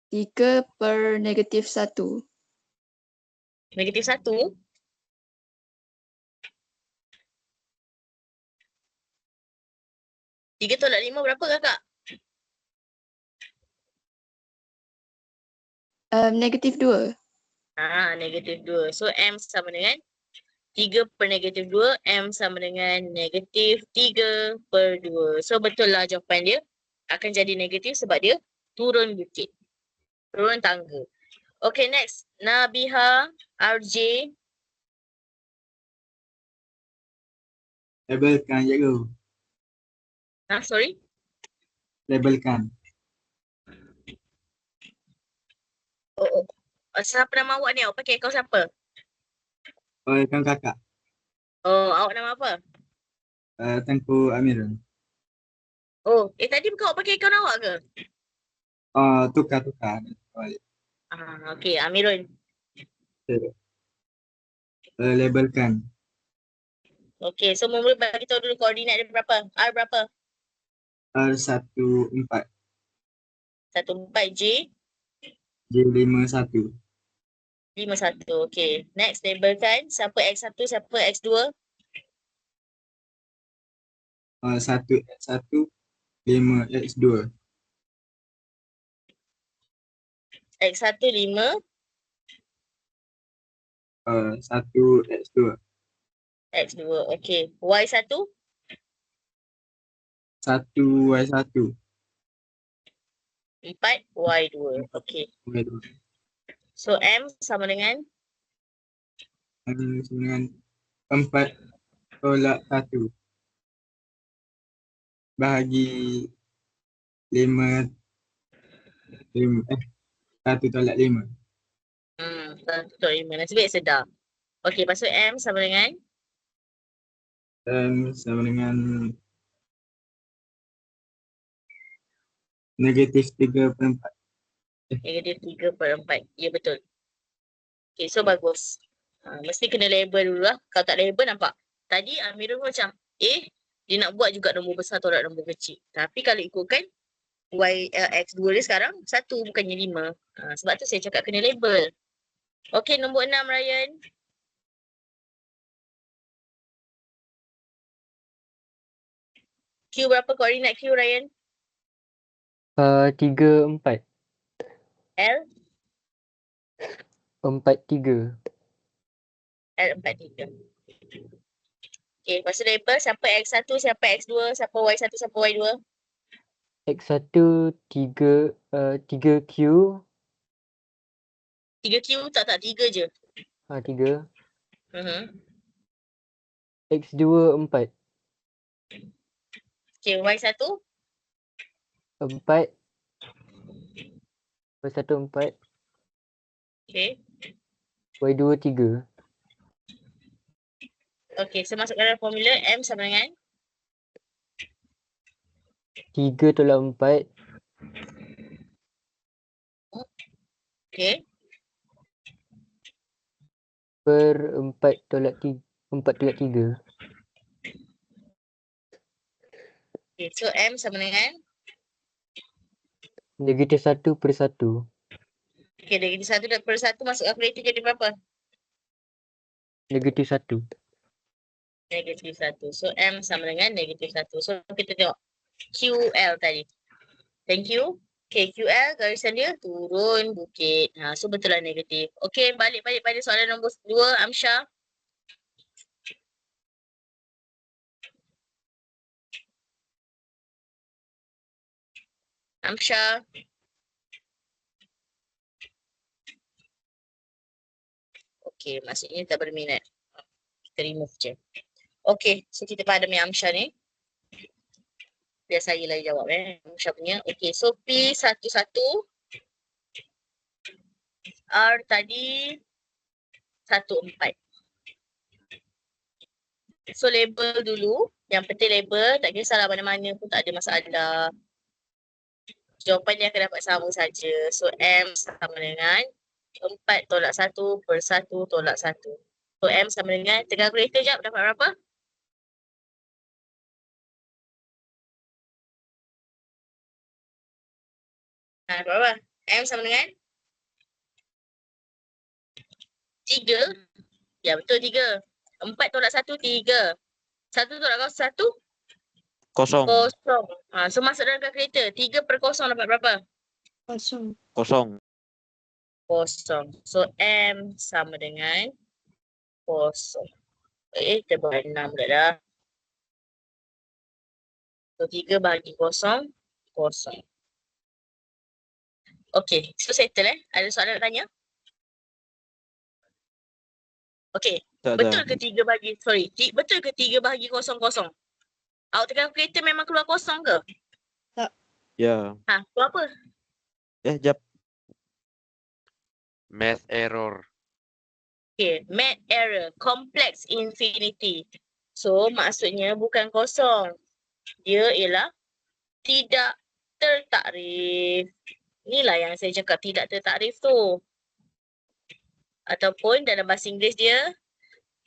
3 per negatif 1. negatif 1. Tiga tolak 5 berapa kakak? Negatif 2. Negatif 2. So M sama dengan 3 per negatif 2. M sama dengan negatif 3 per 2. So betul lah jawapan dia akan jadi negatif sebab dia turun bukit. Turun tangga. Okay, next. Nabiha, RJ. Labelkan cikgu. Sorry. Labelkan. Oh. Siapa nama awak ni? Awak pakai akaun siapa? Oh, kan kakak. Oh, awak nama apa? Tengku Amirul. Oh, tadi bukan awak pakai akaun awak ke? Tukar. Okay, Amirul. Labelkan. Okay, so mula bagi tahu dulu koordinat dia berapa? R berapa? R14. 14 J. J51. 51. Okay, next labelkan. Siapa X1, siapa X2? 1X1, 5X2. X1 5. 1X2. X2. Okay. Y1? 1Y1. 4 Y2. Okay. So M sama dengan Dengan 4 tolak 1. Bahagi 1 tolak 5. 1 tolak 5. Nasib baik sedar. Okay, lepas tu M sama dengan Sama dengan negatif 3/4. negatif 3/4. Ya, betul. Okay, so bagus. Mesti kena label dulu lah. Kalau tak label nampak. Tadi Amirul macam, dia nak buat juga nombor besar tolak nombor kecil. Tapi kalau ikutkan, X2 dia sekarang 1 bukannya 5. Sebab tu saya cakap kena label. Okey, nombor 6 Ryan. Q berapa koordinat Q Ryan? 3, 4. L? 4, 3. L43. Okey, lepas tu label siapa X1, siapa X2, siapa Y1, siapa Y2. X1, 3, 3Q. 3Q tak 3 je. 3. Mhm. X2, 4. Okey, Y1, 4. Y1, 4. okey. Y2, 3. Okey, so masukkan dalam formula M sama dengan 3 tolak 4. okey. Per 4 tolak 3. 4 tolak 3. Okey, so M sama dengan Negatif 1 per 1. okey, dari 1 per 1 masuk kalkulator jadi berapa? Negatif 1. Negatif 1. So M sama dengan negatif 1. So kita tengok QL tadi. Thank you. Okay, QL garisan dia turun bukit. So betul lah negatif. Okay, balik pada soalan nombor 2, Amsyah. Amsyah. Okay, maksudnya tak berminat. Kita remove je. Okay, so kita padam yang Amsyah ni. Biar saya lah jawab Amsyah punya. Okay, so P11 R tadi 14. So label dulu. Yang penting label. Tak kisahlah mana-mana pun tak ada masalah. Jawapan dia akan dapat sama saja. So M sama dengan 4 tolak 1 per 1 tolak 1. So M sama dengan, tengah kalkulator jap dapat berapa? Berapa? M sama dengan 3. Ya betul 3. 4 tolak 1, 3. 1 tolak 1, 0. 0. So masuk dalam kalkulator. 3 per 0 dapat berapa? 0. 0. 0. So M sama dengan 0. Terbuat 6 dah. So 3 bahagi 0, 0. Okay, so settle Ada soalan nak tanya? Okay, Tak betul ada. ke 3 bahagi, betul ke 3 bahagi 0, 0? Awak tengah kalkulator memang keluar 0 ke? Ya. Keluar apa? Jap. Math error. Okay, math error, complex infinity. So, maksudnya bukan 0. Dia ialah tidak tertakrif. Inilah yang saya cakap tidak tertakrif tu. Ataupun dalam bahasa Inggeris dia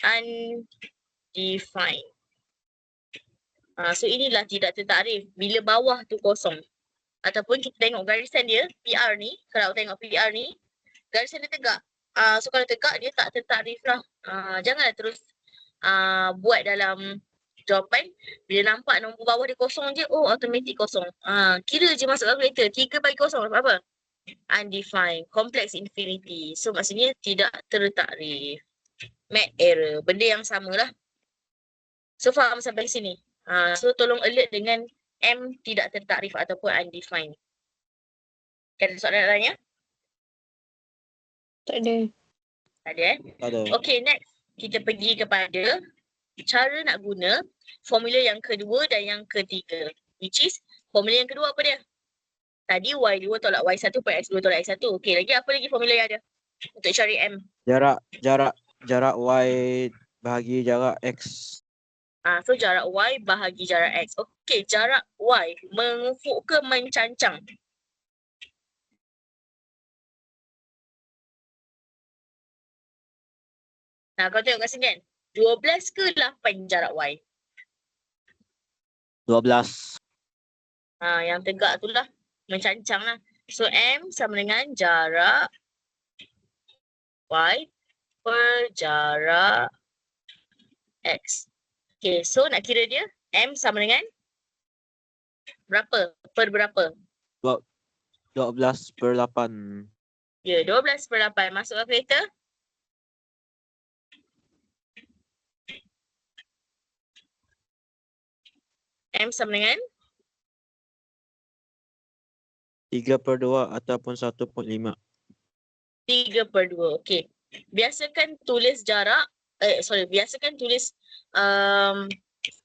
undefined. So inilah tidak tertakrif. Bila bawah tu kosong. Ataupun kita tengok garisan dia, PR ni. Kalau tengok PR ni, garisan dia tegak. So kalau tegak dia tak tertakrif lah. Janganlah terus buat dalam jawapan. Bila nampak nombor bawah dia kosong je, automatik kosong. Kira je masuk kalkulator. 3 bagi kosong dapat apa? Undefined. Complex infinity. So maksudnya tidak tertakrif. Math error. Benda yang samalah. So faham sampai sini? So tolong alert dengan M tidak tertakrif ataupun undefined. Ada soalan nak tanya? Tak ada. Tak ada Tak ada. Okay, next. Kita pergi kepada cara nak guna formula yang kedua dan yang ketiga. Which is, formula yang kedua apa dia? Tadi Y2 tolak Y1 per X2 tolak X1. Okay, lagi apa lagi formula yang ada? Untuk cari M. Jarak Y bahagi jarak X. So jarak Y bahagi jarak X. Okay, jarak Y mengufuk ke mencancang? Kau tengok kat sini kan? 12 ke 8 jarak Y? 12. Yang tegak tu lah. Mencancang lah. So M sama dengan jarak Y per jarak X. Okay, so nak kira dia M sama dengan berapa? Per berapa? 12/8. Ya, 12/8. Masuk kalkulator. M sama dengan 3/2 ataupun 1.5. 3/2. Okey. Biasakan tulis jarak, biasakan tulis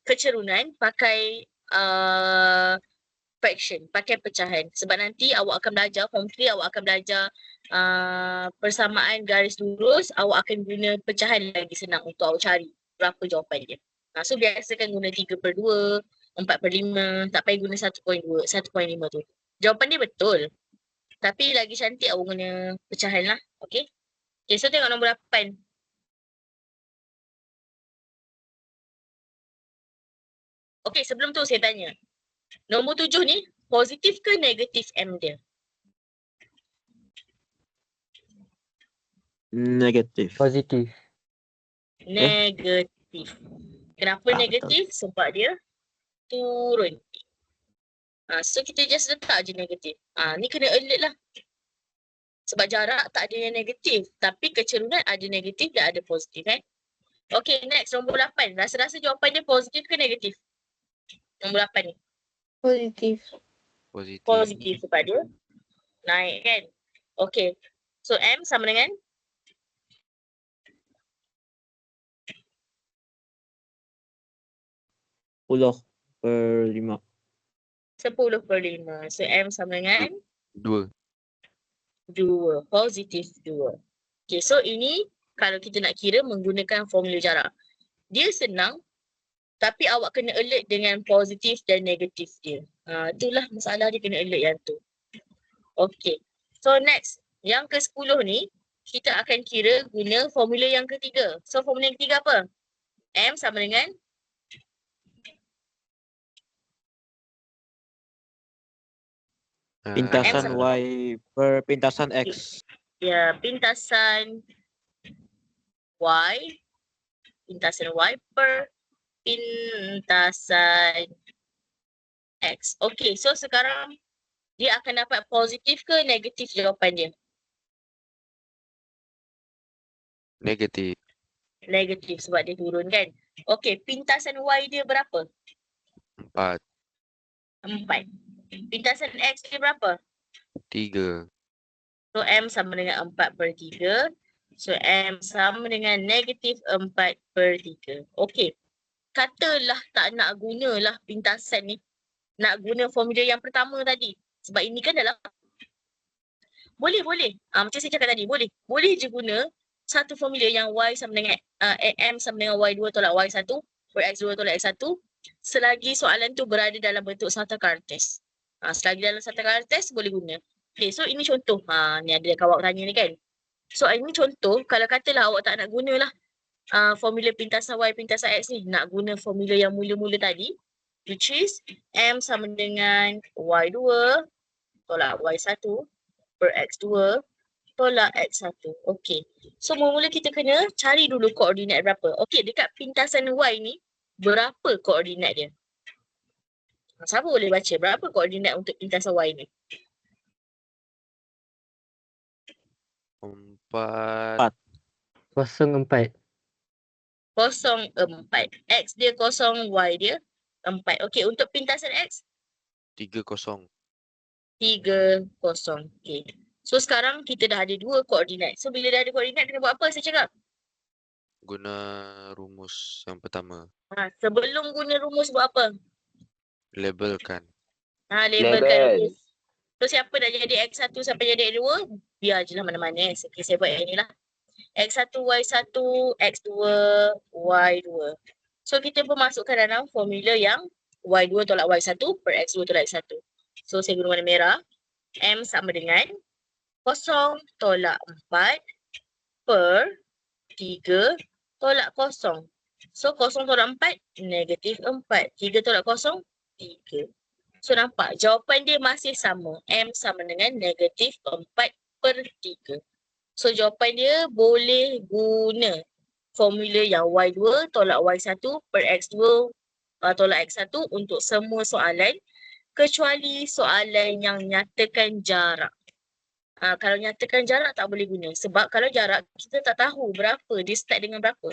kecerunan pakai fraction, pakai pecahan. Sebab nanti awak akan belajar, form 3 awak akan belajar persamaan garis lurus, awak akan guna pecahan lagi senang untuk awak cari berapa jawapan dia. So biasakan guna 3/2, 4/5, tak payah guna 1.2, 1.5 tu. Jawapan dia betul. Tapi lagi cantik awak guna pecahan lah. Okay. Okay, so tengok nombor 8. Okay, sebelum tu saya tanya. Nombor 7 ni, positif ke negatif M dia? Negatif. Positif. Negatif. Kenapa Betul. negatif? Sebab dia turun. So kita just letak je negatif. Ni kena alert lah. Sebab jarak tak ada yang negatif. Tapi kecerunan ada negatif dan ada positif kan. Okay, next nombor 8. Rasa-rasa jawapan dia positif ke negatif? Nombor 8 ni. Positif. Positif. Positif sebab dia naik kan. Okay. So M sama dengan 10/5. 10/5. So M sama dengan 2. 2. Positif 2. Okay, so ini kalau kita nak kira menggunakan formula jarak. Dia senang tapi awak kena alert dengan positif dan negatif dia. Itulah masalah dia, kena alert yang tu. Okay. So next, yang ke-10 ni kita akan kira guna formula yang ketiga. So formula yang ketiga apa? M sama dengan Pintasan M Y per pintasan X. ya, pintasan Y per pintasan X. Okay, so sekarang dia akan dapat positif ke negatif jawapan dia? Negatif. Negatif sebab dia turun kan. Okay, pintasan Y dia berapa? 4. 4. Pintasan X dia berapa? 3. So M sama dengan 4/3. So M sama dengan negatif 4/3. Okay. Katalah tak nak gunalah pintasan ni. Nak guna formula yang pertama tadi. Sebab ini kan dalam boleh. Macam saya cakap tadi, boleh. Boleh je guna satu formula yang Y sama dengan M sama dengan Y2 tolak Y1 per X2 tolak X1 selagi soalan tu berada dalam bentuk Sata Kartes. Selagi dalam Sata Kartes boleh guna. Okay, so ini contoh. Ni ada kawan tanya ni kan. So ini contoh, kalau katalah awak tak nak gunalah formula pintasan Y, pintasan X ni. Nak guna formula yang mula-mula tadi. Which is M sama dengan Y2 tolak Y1 per X2 tolak X1. Okay. So mula-mula kita kena cari dulu koordinat berapa. Okay, dekat pintasan Y ni berapa koordinat dia? Siapa boleh baca berapa koordinat untuk pintasan Y ni? 4. 04. 0,4. X dia 0, Y dia 4. Okay, untuk pintasan X 3-0. 3, 0. Okay. So sekarang kita dah ada 2 koordinat. So bila dah ada koordinat kena buat apa saya cakap? Guna rumus yang pertama. Sebelum guna rumus buat apa? Labelkan. Labelkan rumus. So siapa dah jadi X1 sampai jadi X2, biar je lah mana-mana. Okay, saya buat yang ni lah. X1, Y1, X2, Y2. So kita pun masukkan dalam formula yang Y2 tolak Y1 per X2 tolak X1. So saya guna warna merah. M sama dengan 0 tolak 4 per 3 tolak 0. So 0 tolak 4, negatif 4. 3 tolak 0, 3. So nampak jawapan dia masih sama. M sama dengan negatif 4/3. So jawapan dia boleh guna formula yang Y2 tolak Y1 per X2 tolak X1 untuk semua soalan kecuali soalan yang nyatakan jarak. Kalau nyatakan jarak tak boleh guna. Sebab kalau jarak kita tak tahu berapa, dia start dengan berapa.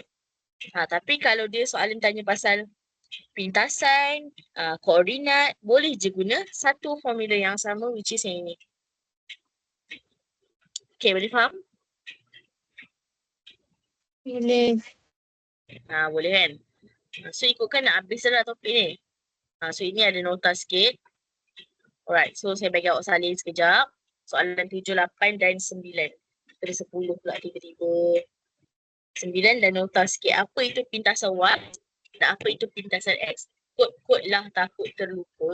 Tapi kalau dia soalan tanya pasal pintasan, koordinat, boleh je guna satu formula yang sama which is yang ini. Okay, boleh faham? Boleh. Boleh kan? So ikutkan nak habis dah topik ni. So ini ada nota sikit. Alright, so saya bagi awak salin sekejap. Soalan 7, 8 dan 9. Dari 10 pula tiba-tiba. 9 dan nota sikit. Apa itu pintasan Y dan apa itu pintasan X. Kod-kod lah, takut terlupa.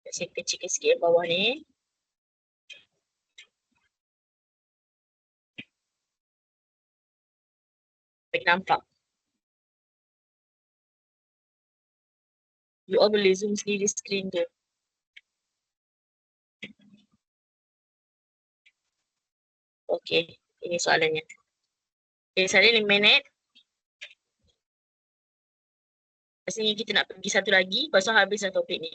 Saya kecilkan sikit bawah ni. Baik nampak. You all boleh zoom sendiri screen tu. Okay, ini soalannya. Okay, saya 5 minit. Rasanya kita nak pergi satu lagi, lepas tu habis dah topik ni.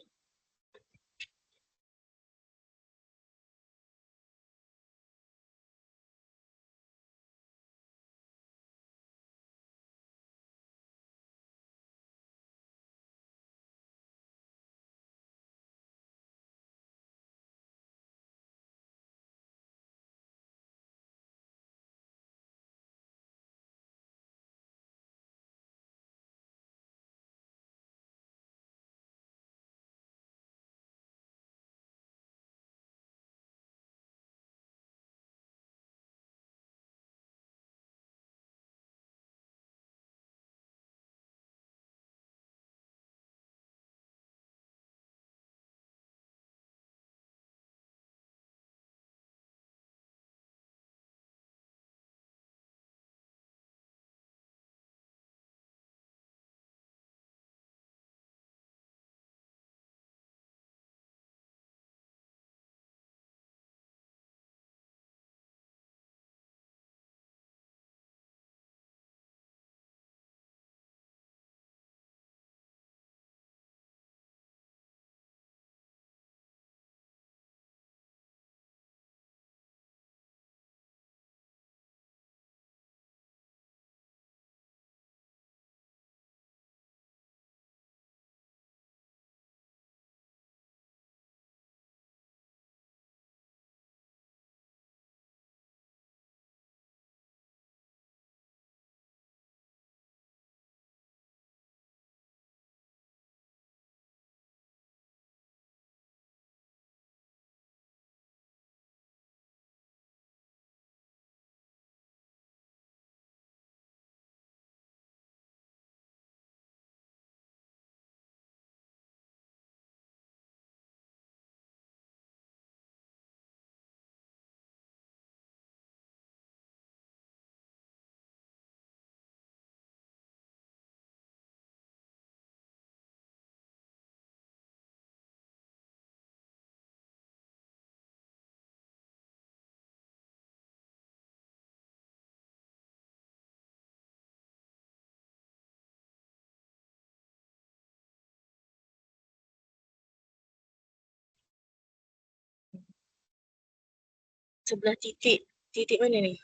Sebelah titik. Titik mana ni?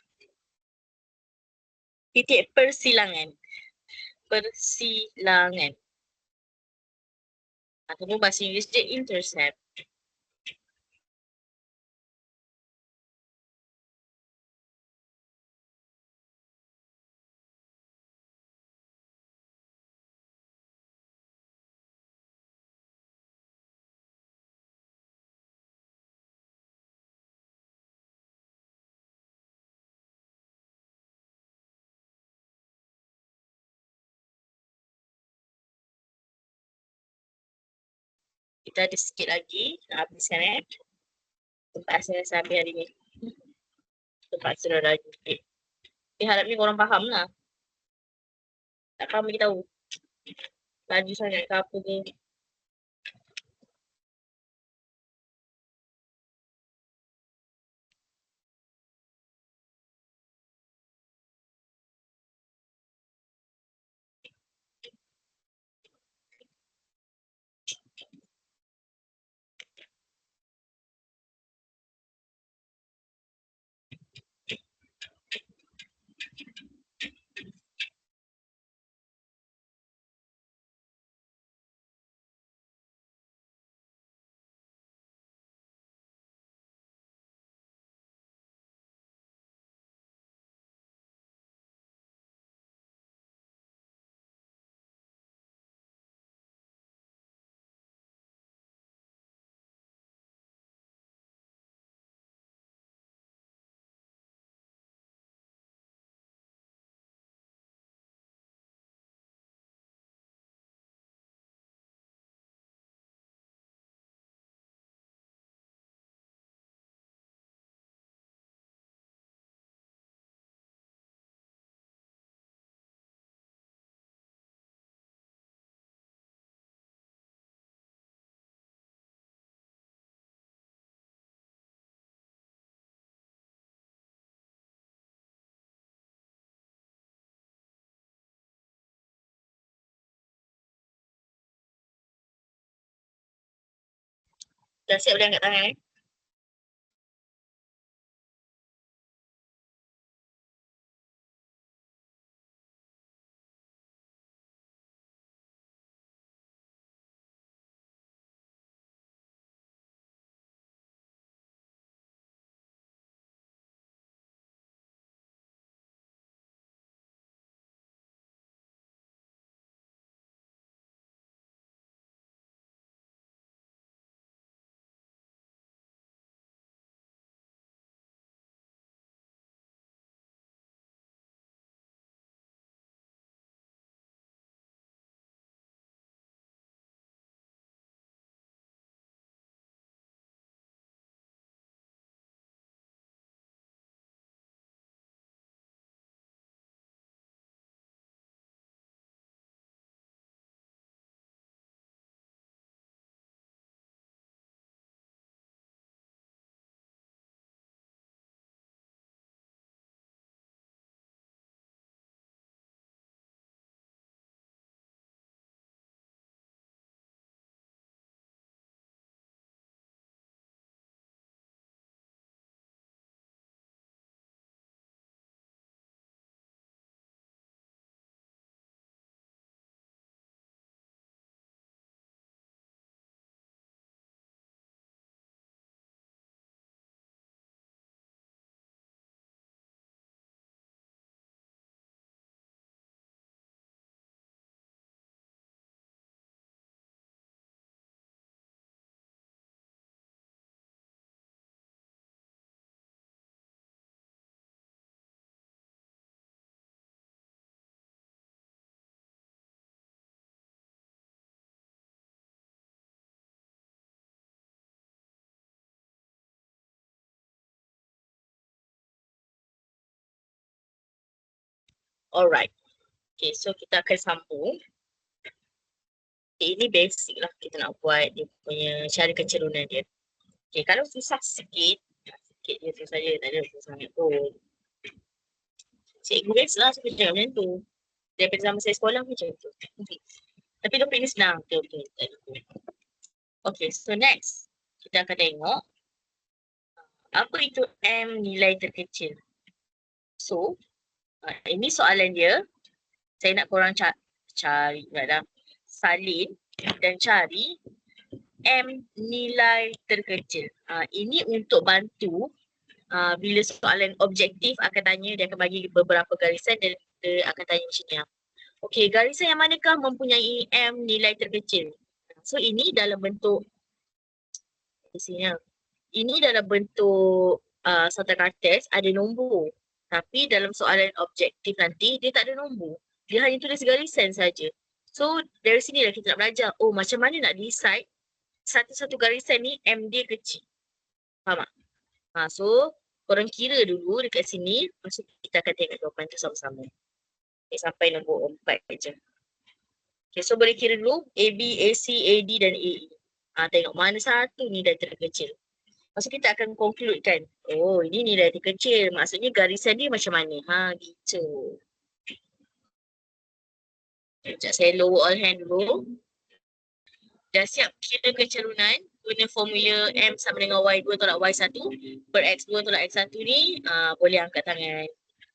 Titik persilangan. Persilangan. Ataupun bahasa Inggeris dia intercept. Kita ada sikit lagi nak habiskan tempat asal sampai hari ni. Tempat asal dah lagi sikit. Harap ni korang faham lah. Tak faham bagi tahu. laju sangat ke apa ke. Dah siap boleh angkat tangan Alright. Okay, so kita akan sambung. Okay, ini basic lah kita nak buat dia punya cara kecerunan dia. Okay, kalau susah sikit je tu saja, tak ada susah sangat pun. Cikgu best lah suka cakap macam tu. Daripada zaman saya sekolah macam tu. Okay. Tapi topik ni senang. Okay. Okay, so next. Kita akan tengok apa itu M nilai terkecil. So, ini soalan dia. Saya nak korang cari salin dan cari M nilai terkecil. Ini untuk bantu bila soalan objektif akan tanya, dia akan bagi beberapa garisan dan dia akan tanya macam ni. Okey, garisan yang manakah mempunyai M nilai terkecil? So ini dalam bentuk ini dalam bentuk satu kertas ada nombor. Tapi dalam soalan objektif nanti dia tak ada nombor. Dia hanya tulis garisan saja. So dari sinilah kita nak belajar, oh macam mana nak decide satu-satu garisan ni M dia kecil. Faham tak? So korang kira dulu dekat sini, lepas tu kita akan tengok jawapan tu sama-sama. Okay, sampai nombor 4 je. Okay, so boleh kira dulu AB, AC, AD dan AE. Tengok mana satu nilai terkecil. Lepas tu kita akan concludekan. Oh, ini nilai terkecil. Maksudnya garisan dia macam mana? Gitu. Sekejap saya lower all hand dulu. Dah siap kira kecerunan guna formula M sama dengan Y2 tolak Y1 per X2 tolak X1 ni, boleh angkat tangan.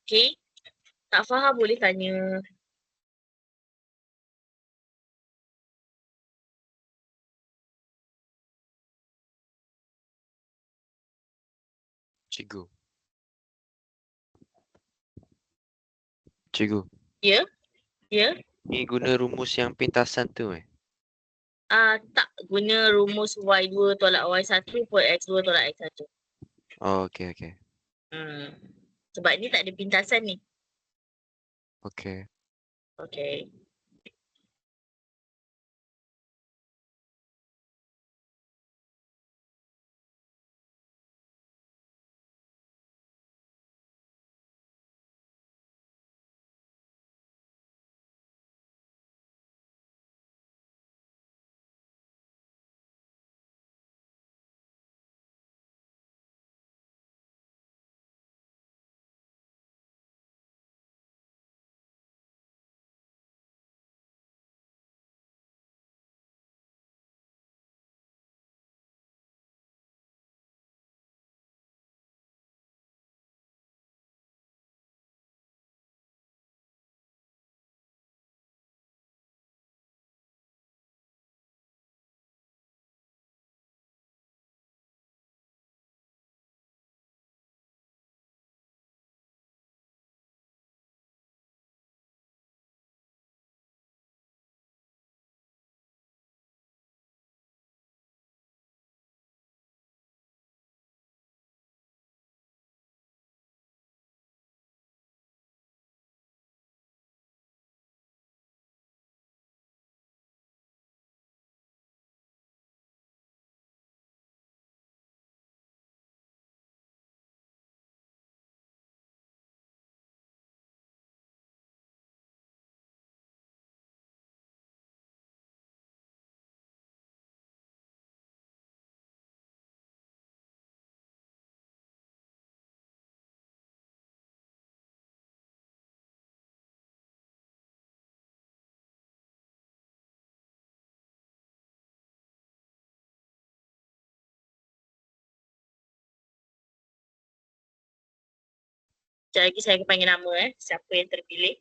Okay. Tak faham boleh tanya. Cikgu. Cikgu. Ya? Ya? Ni guna rumus yang pintasan tu Tak guna rumus Y2 tolak Y1 per X2 tolak X1. Oh, okey okey. Sebab ni tak ada pintasan ni. Okey. Okay. Sekejap lagi saya akan panggil nama siapa yang terpilih.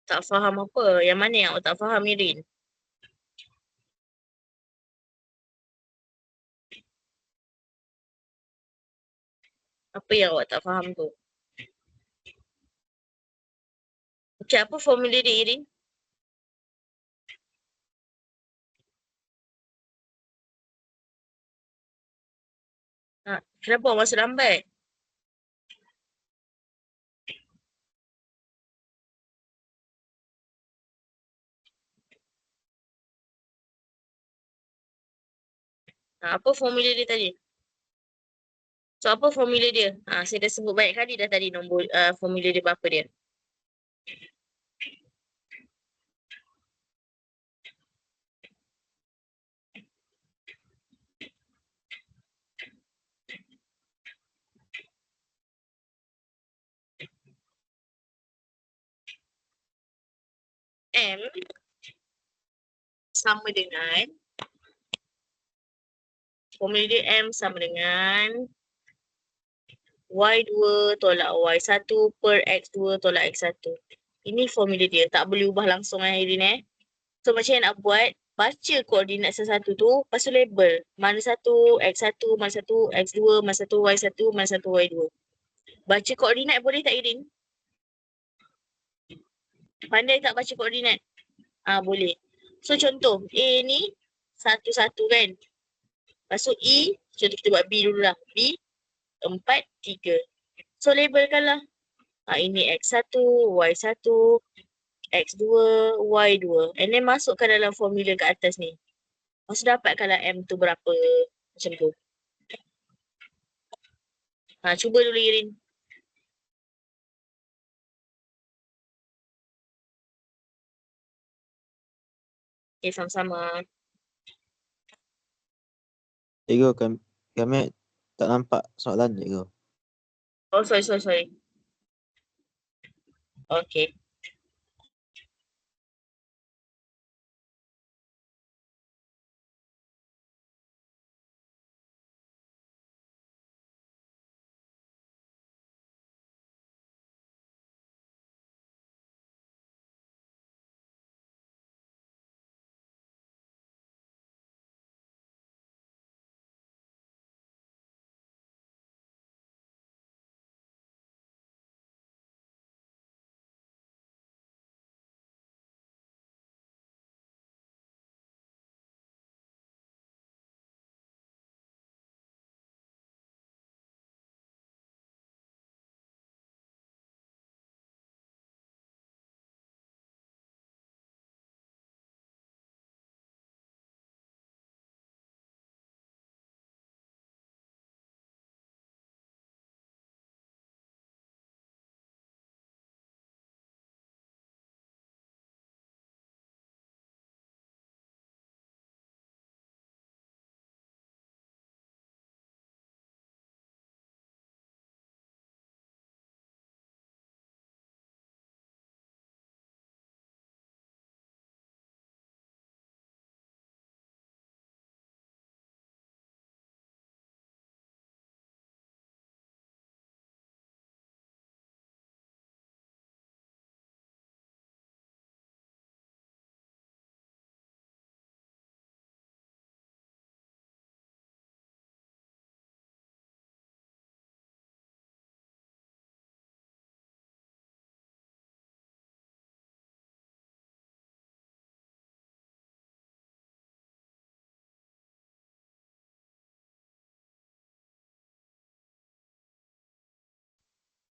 Tak faham apa? Yang mana yang awak tak faham, Irin? Apa yang awak tak faham tu? Okey, apa formula dia, Irin? Kenapa awak masuk lambat? Apa formula dia tadi? So, apa formula dia? Saya dah sebut banyak kali dah tadi nombor formula dia berapa dia. M sama dengan formula dia M sama dengan Y2 tolak Y1 per X2 tolak X1. Ini formula dia. Tak boleh ubah langsung Irin So macam yang nak buat, baca koordinat satu-satu tu, lepas tu label. Mana satu X1, mana satu X2, mana satu Y1, mana satu Y2. Baca koordinat boleh tak Irin? Pandai tak baca koordinat? Boleh. So contoh, A ni satu-satu kan. Lepas tu E, contoh kita buat B dulu lah. B, 4, 3. So labelkanlah. Ini X1, Y1, X2, Y2. And then masukkan dalam formula kat atas ni. Lepas tu dapatkanlah M tu berapa. Macam tu. Cuba dulu Irin. Okay, sama-sama. Cikgu, kami tak nampak soalan cikgu. Oh, sorry. Okay.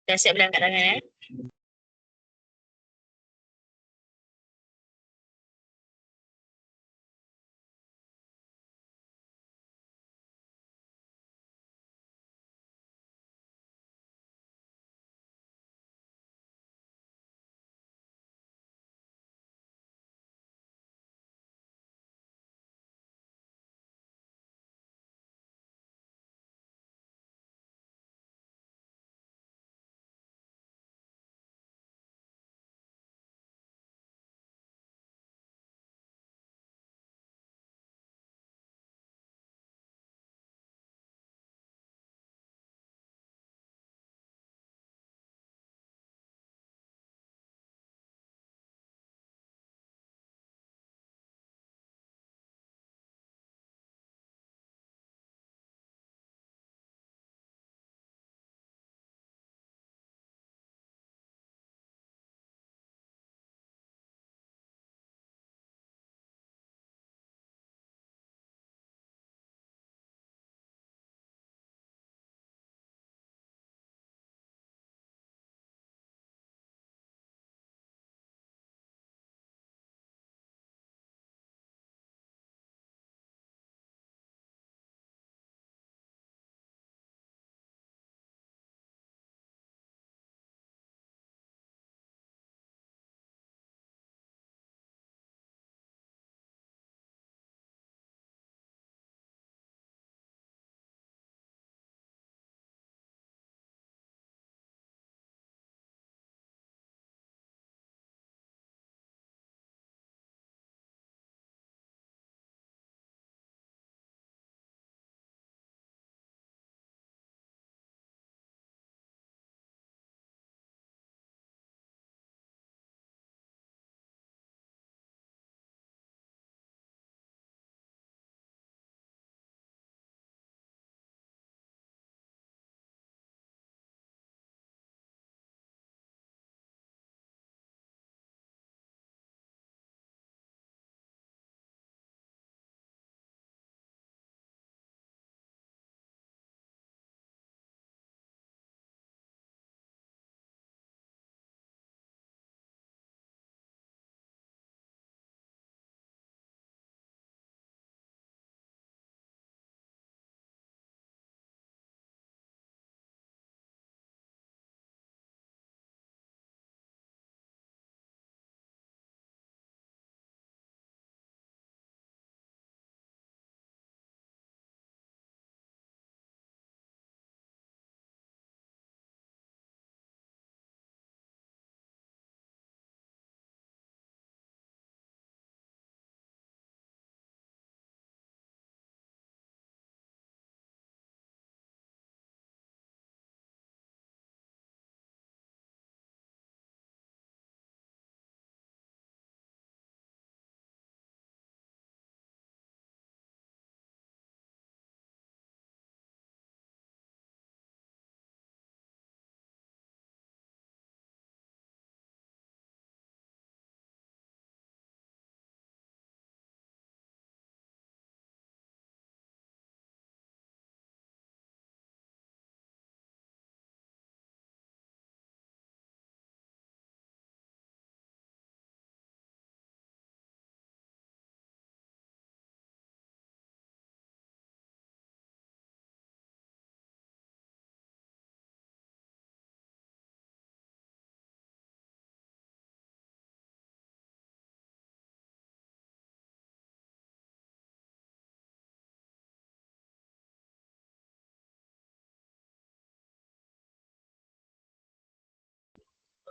Dah siap berangkat tangan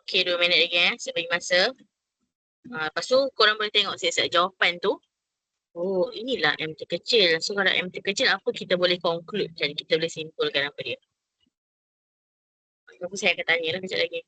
Okay, 2 minit lagi saya bagi masa. Lepas tu korang boleh tengok siap-siap jawapan tu. Oh, inilah M terkecil. So kalau M terkecil apa kita boleh conclude kan? Kita boleh simpulkan apa dia. Aku saya akan tanya lah kejap lagi.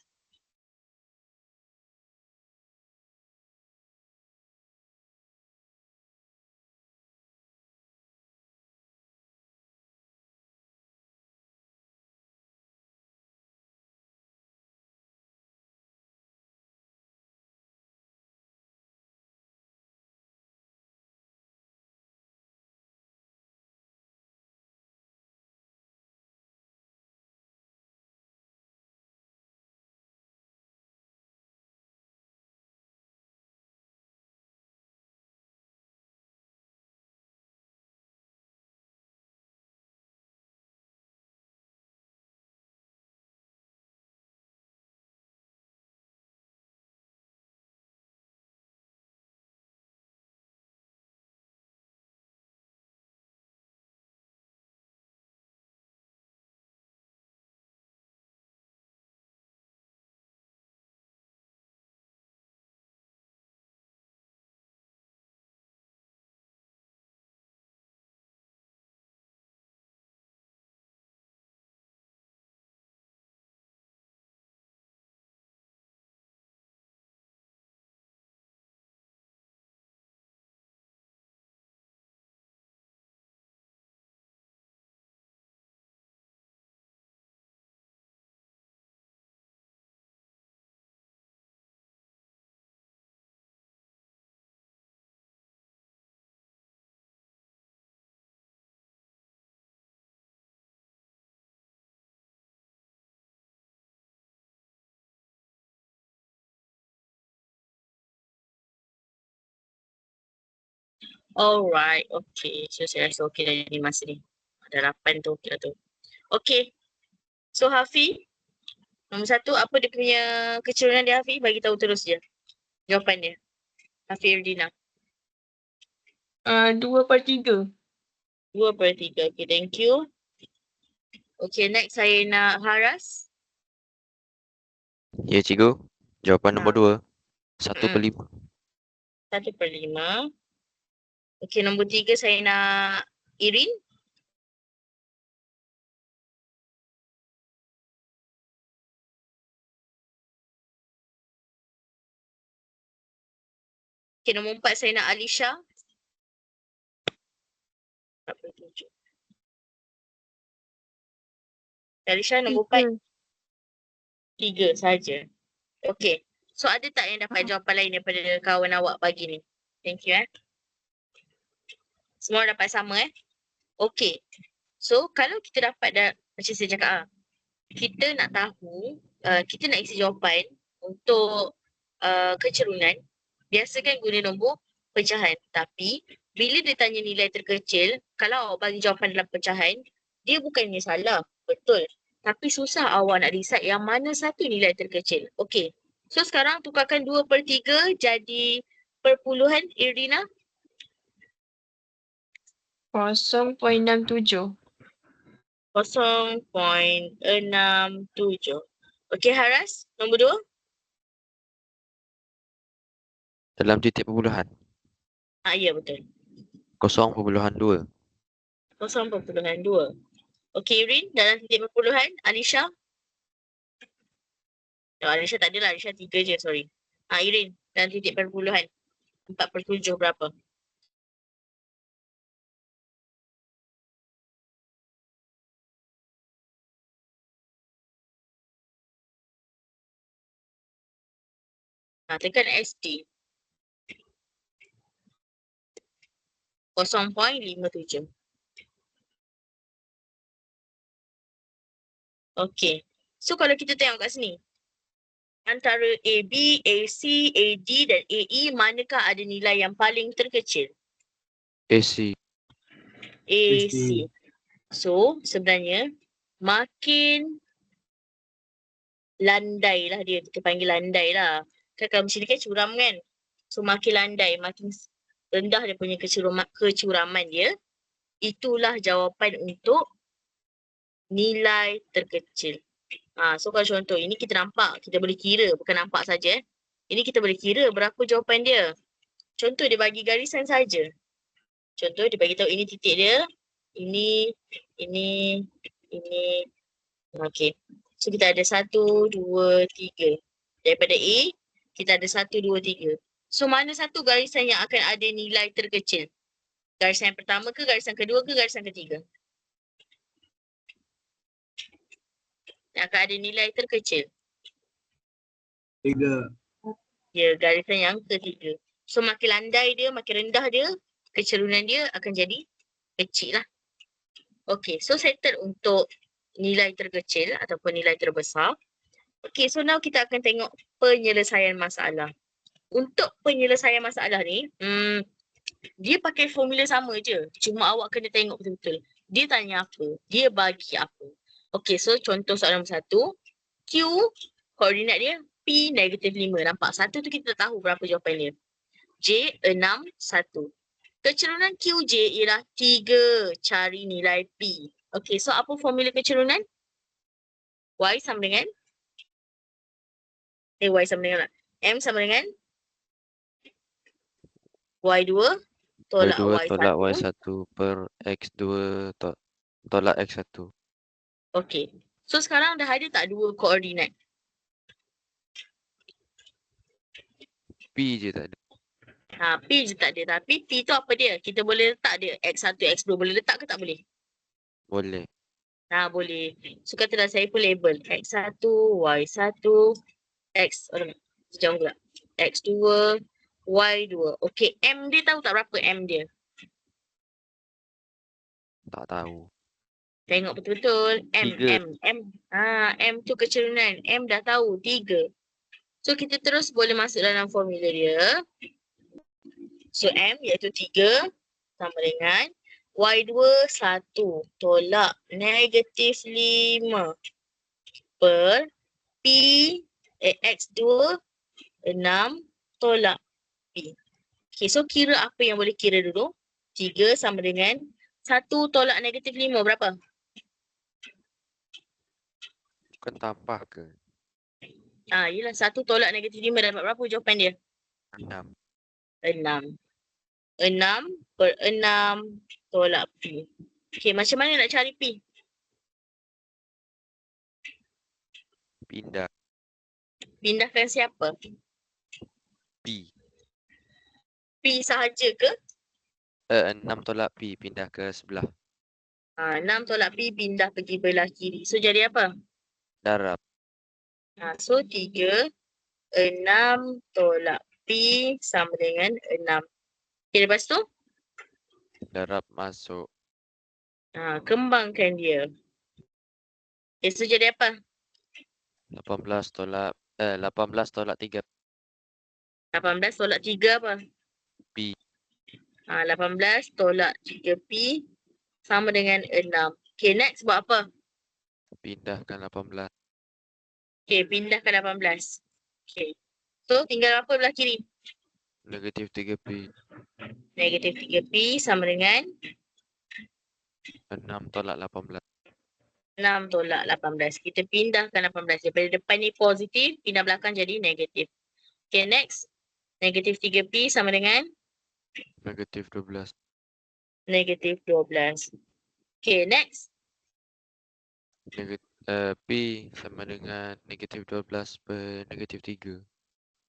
Alright, okay. So saya rasa okay dah ni masa ni. Ada 8 tu okey lah tu. Okay. So Hafi, nombor 1 apa dia punya kecerunan dia Hafi? Bagi tahu terus je. Jawapan dia. Hafi Erdina. 2/3. 2/3. Okay, thank you. Okay, next saya nak Haras. Ya, cikgu. Jawapan nombor 2. 1/5. 1/5. Okay, nombor 3 saya nak Irin. Okay, nombor 4 saya nak Alisha. 4/7. Alisha nombor 4. 3 saja. Okay. So ada tak yang dapat jawapan lain daripada kawan awak pagi ni? Thank you Semua dapat sama Okay. So kalau kita dapat dah, macam saya cakap kita nak tahu, kita nak isi jawapan untuk kecerunan, biasakan guna nombor pecahan. Tapi bila dia tanya nilai terkecil, kalau awak bagi jawapan dalam pecahan, dia bukannya salah, betul. Tapi susah awak nak decide yang mana satu nilai terkecil. Okay. So sekarang tukarkan 2/3 jadi perpuluhan Irdina. 0.67. 0.67. Okay Haras, nombor 2. Dalam titik perpuluhan. Ya betul. 0.2. 0.2. Okay Irin, dalam titik perpuluhan. Alisha. Alisha tak adalah, Alisha 3 je, sorry. Irin, dalam titik perpuluhan. 4/7 berapa? Tekan SD. 0.57. Okay. So kalau kita tengok kat sini. Antara AB, AC, AD dan AE, manakah ada nilai yang paling terkecil? AC. AC. So sebenarnya makin landai lah dia. Kita panggil landai lah. Kan kalau macam ni kan curam kan. So makin landai, makin rendah dia punya kecuraman dia. Itulah jawapan untuk nilai terkecil. So kalau contoh, ini kita nampak, kita boleh kira, bukan nampak saja. Ini kita boleh kira berapa jawapan dia. Contoh dia bagi garisan saja. Contoh dia bagi tahu ini titik dia, ini. Okey. So kita ada 1, 2, 3. Daripada A, kita ada 1, 2, 3. So mana satu garisan yang akan ada nilai terkecil? Garisan yang pertama ke, garisan kedua ke, garisan ketiga? Yang akan ada nilai terkecil. 3. Ya, garisan yang ketiga. So makin landai dia, makin rendah dia, kecerunan dia akan jadi kecil lah. Okay, so settle untuk nilai terkecil ataupun nilai terbesar. Okay, so now kita akan tengok penyelesaian masalah. Untuk penyelesaian masalah ni, dia pakai formula sama je. Cuma awak kena tengok betul-betul. Dia tanya apa? Dia bagi apa? Okay, so contoh soalan nombor 1. Q, koordinat dia P -5. Nampak? 1 tu kita dah tahu berapa jawapan dia. J, 6, 1. Kecerunan QJ ialah 3. Cari nilai P. Okay, so apa formula kecerunan? Y sama dengan? Y sama dengan M sama dengan? Y2 tolak Y2 Y1. tolak Y1 per X2 tolak X1. Okay. So sekarang dah ada tak dua koordinat? P je tak ada. P je tak ada. Tapi P tu apa dia? Kita boleh letak dia X1, X2. Boleh letak ke tak boleh? Boleh. Boleh. So katalah saya pun label X1, Y1, X. Sejauh pula. X2, Y2. Okay. M dia tahu tak berapa M dia? Tak tahu. Tengok betul-betul. M. M tu kecerunan. M dah tahu. 3. So kita terus boleh masuk dalam formula dia. So M iaitu 3 sama dengan Y2 1 tolak -5 per P X2 6 tolak P. Okay, so kira apa yang boleh kira dulu? 3 sama dengan 1 tolak -5 berapa? Bukan tambah ke? Yelah 1 tolak -5 dapat berapa jawapan dia? 6. 6. 6 per 6 tolak P. Okay, macam mana nak cari P? Pindah. Pindahkan siapa? P. P sahaja ke? 6 tolak P. Pindah ke sebelah. 6 tolak P pindah pergi belah kiri. So jadi apa? Darab. So 3, 6 tolak P sama dengan 6. Okay, lepas tu? Darab masuk. Kembangkan dia. Okay, so jadi apa? 18 tolak 3 18 tolak 3 apa? P. 18 tolak 3P sama dengan 6. Okay, next buat apa? Pindahkan 18. Okay, pindahkan 18. Okay. So, tinggal apa belah kiri? Negatif 3P. Negatif 3P sama dengan 6 tolak 18. 6 tolak 18. Kita pindahkan 18. Daripada depan ni positif, pindah belakang jadi negatif. Okay, next. Negatif 3P sama dengan Negatif 12. negatif 12. Okay, next. P sama dengan negatif 12 per negatif 3.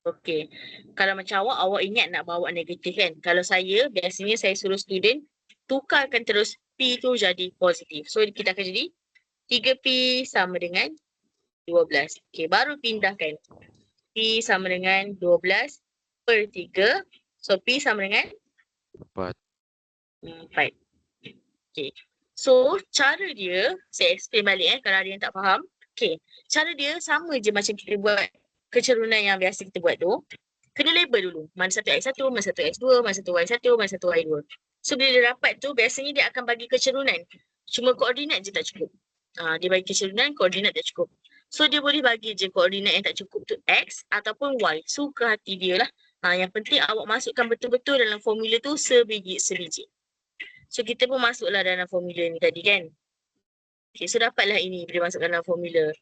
Okay. Kalau macam awak ingat nak bawa negatif kan? Kalau saya, biasanya saya suruh student tukarkan terus P tu jadi positif. So, kita akan jadi 3P sama dengan 12. Okay, baru pindahkan. P sama dengan 12 per 3. So, P sama dengan 4. 4. Okay. So, cara dia, saya explain balik kalau ada yang tak faham. Okay. Cara dia sama je macam kita buat kecerunan yang biasa kita buat tu. Kena label dulu. Mana satu X1, mana satu X2, mana satu Y1, mana satu Y2. So, bila dia dapat tu, biasanya dia akan bagi kecerunan. Cuma koordinat je tak cukup. Dia bagi kecerunan, koordinat tak cukup. So, dia boleh bagi je koordinat yang tak cukup tu X ataupun Y. Suka hati dia lah. Yang penting awak masukkan betul-betul dalam formula tu sebiji-sebiji. So, kita pun masuklah dalam formula ni tadi kan. Okay, so dapatlah ini bila masukkan dalam formula.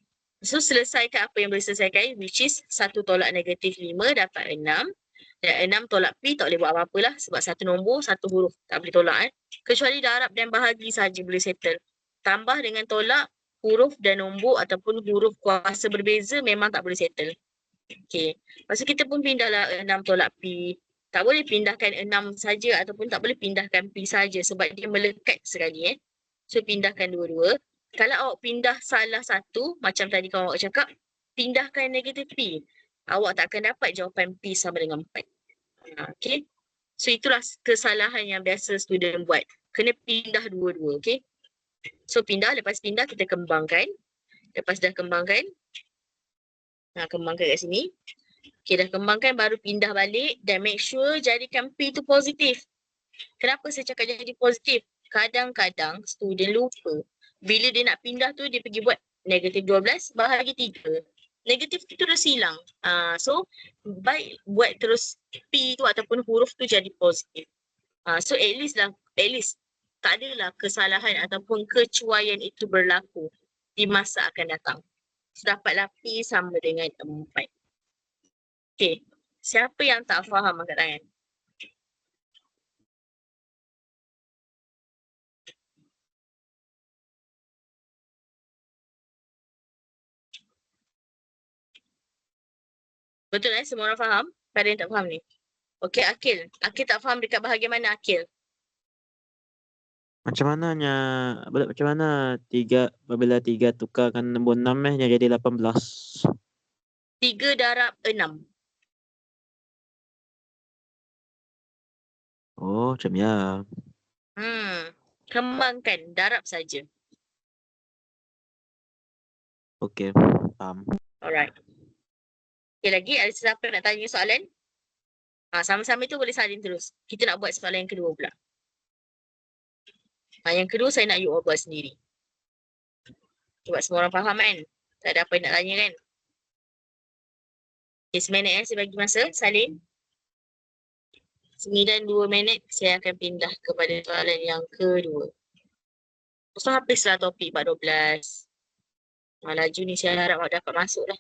So selesaikan apa yang boleh selesaikan, which is 1 tolak negatif 5 dapat 6. Dan 6 tolak P tak boleh buat apa-apa lah sebab satu nombor, satu huruf. Tak boleh tolak Kecuali darab dan bahagi saja boleh settle. Tambah dengan tolak, huruf dan nombor ataupun huruf kuasa berbeza memang tak boleh settle. Okay. Lepas tu kita pun pindahlah 6 tolak P. Tak boleh pindahkan 6 saja ataupun tak boleh pindahkan P saja sebab dia melekat sekali. So pindahkan dua-dua. Kalau awak pindah salah satu, macam tadi kawan awak cakap, pindahkan negatif P. Awak tak akan dapat jawapan P sama dengan 4. Okay. So itulah kesalahan yang biasa student buat. Kena pindah dua-dua. Okay. So pindah, lepas pindah kita kembangkan. Lepas dah kembangkan, kembangkan kat sini. Okay, dah kembangkan baru pindah balik dan make sure jadikan P tu positif. Kenapa saya cakap jadi positif? Kadang-kadang student lupa. Bila dia nak pindah tu dia pergi buat negatif 12 bahagi 3. Negatif tu terus hilang. So baik buat terus P tu ataupun huruf tu jadi positif. So at least tak adalah kesalahan ataupun kecuaian itu berlaku di masa akan datang. So dapatlah P sama dengan 4. Okay. Siapa yang tak faham angkat tangan? Betul semua orang faham? Ada yang tak faham ni? Okay, Akil. Akil tak faham dekat bahagian mana Akil? Macam mana apabila 3 tukarkan nombor 6 dia jadi 18. 3 darab 6. Oh, macam ya. Kembangkan, darab saja. Okey, faham. Alright. Okay, lagi ada siapa nak tanya soalan? Sama-sama itu boleh salin terus. Kita nak buat soalan yang kedua pula. Yang kedua saya nak you all buat sendiri. Sebab semua orang faham kan? Tak ada apa yang nak tanya kan? Okay, seminit saya bagi masa. Salin. 9-2 minit saya akan pindah kepada soalan yang kedua. So habislah topik 4-12. Laju ni saya harap awak dapat masuk lah.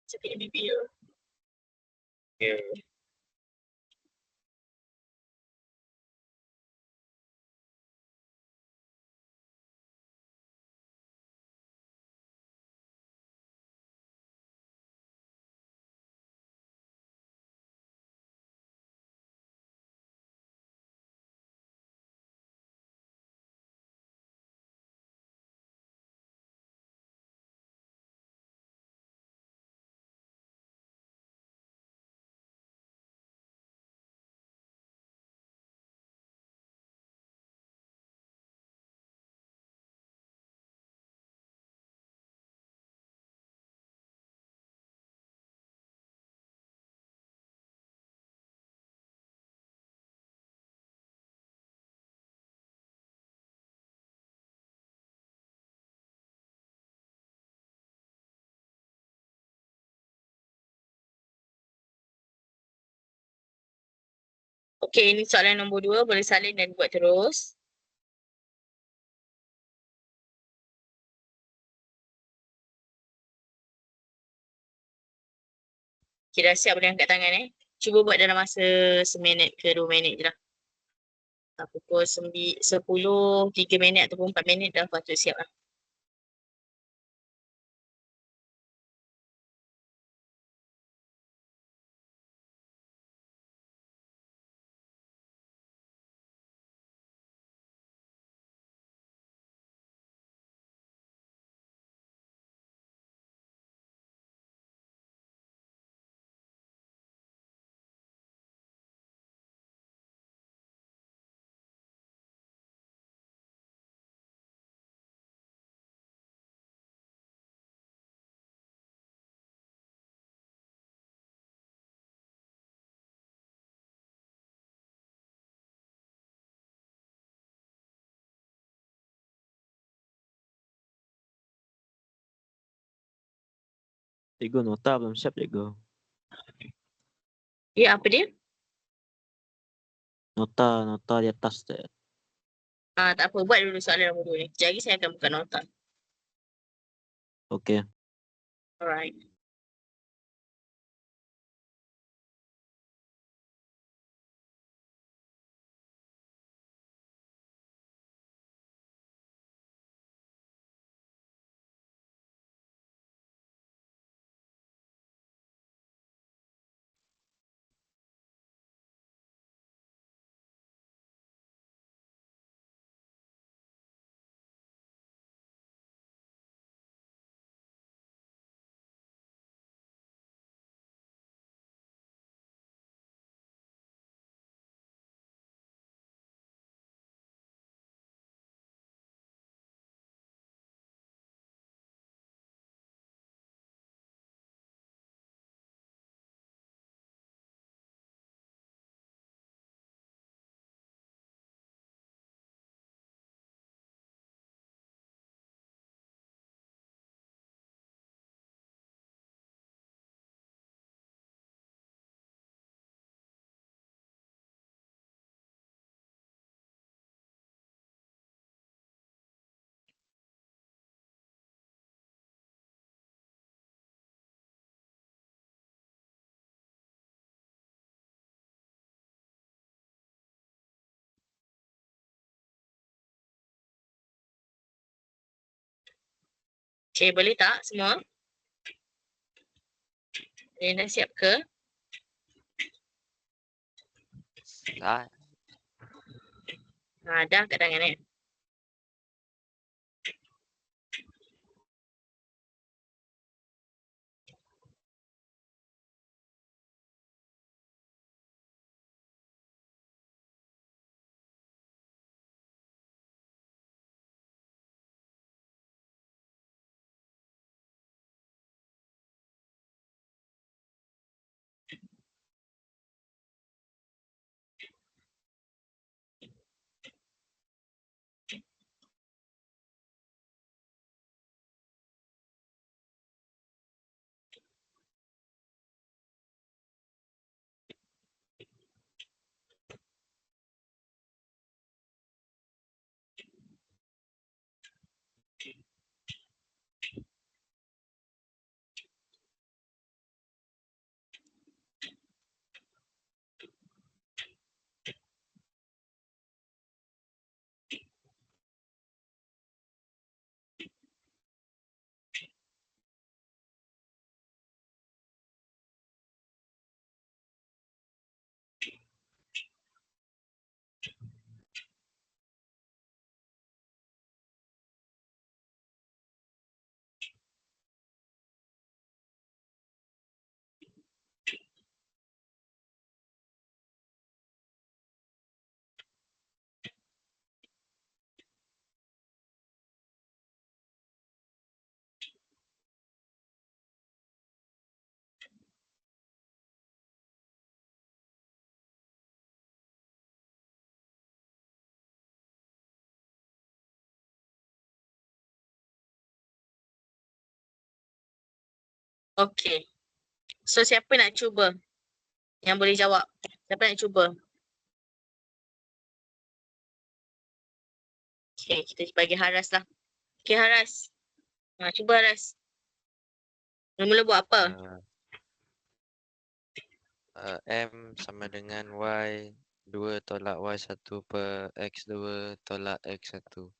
Sakit pipi ya. Okey, ini soalan nombor 2. Boleh salin dan buat terus. Okay, dah siap boleh angkat tangan Cuba buat dalam masa 1 minit ke 2 minit je lah. Pukul 10, 3 minit ataupun 4 minit dah patut siap lah. Cikgu nota belum siap, cikgu. Ya, apa dia? Nota di atas tu. Tak apa, buat dulu soalan nombor 2 ni. Sekejap lagi saya akan buka nota. Okey. Alright. Okay, boleh tak semua? Dah siap ke? Dah. Dah angkat tangan eh. Okay. So siapa nak cuba? Yang boleh jawab. Siapa nak cuba? Okay, kita bagi Haras lah. Okay, Haras. Cuba Haras. Mula-mula buat apa? M sama dengan Y 2 tolak Y1 per X2 tolak X1.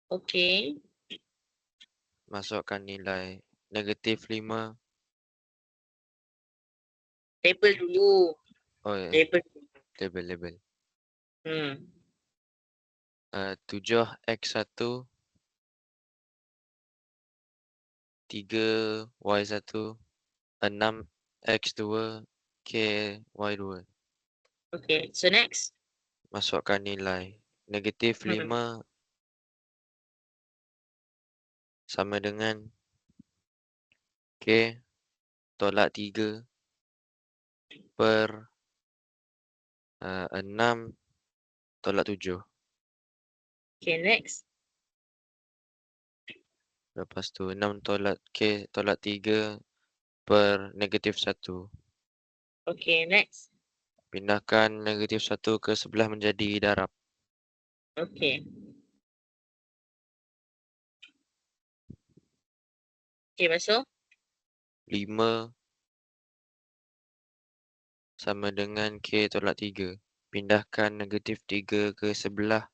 Okay. Masukkan nilai negatif 5. Label dulu. Oh ya, Label. label. 7X1 3Y1 6X2 KY2. Okay, so next. Masukkan nilai negatif 5 sama dengan K tolak 3 per 6 tolak 7. Okay, next. Lepas tu 6 tolak K tolak 3 per negatif 1. Okay, next. Pindahkan negatif 1 ke sebelah menjadi darab. Okey. Okey, lepas tu? 5 sama dengan K tolak 3. Pindahkan negatif 3 ke sebelah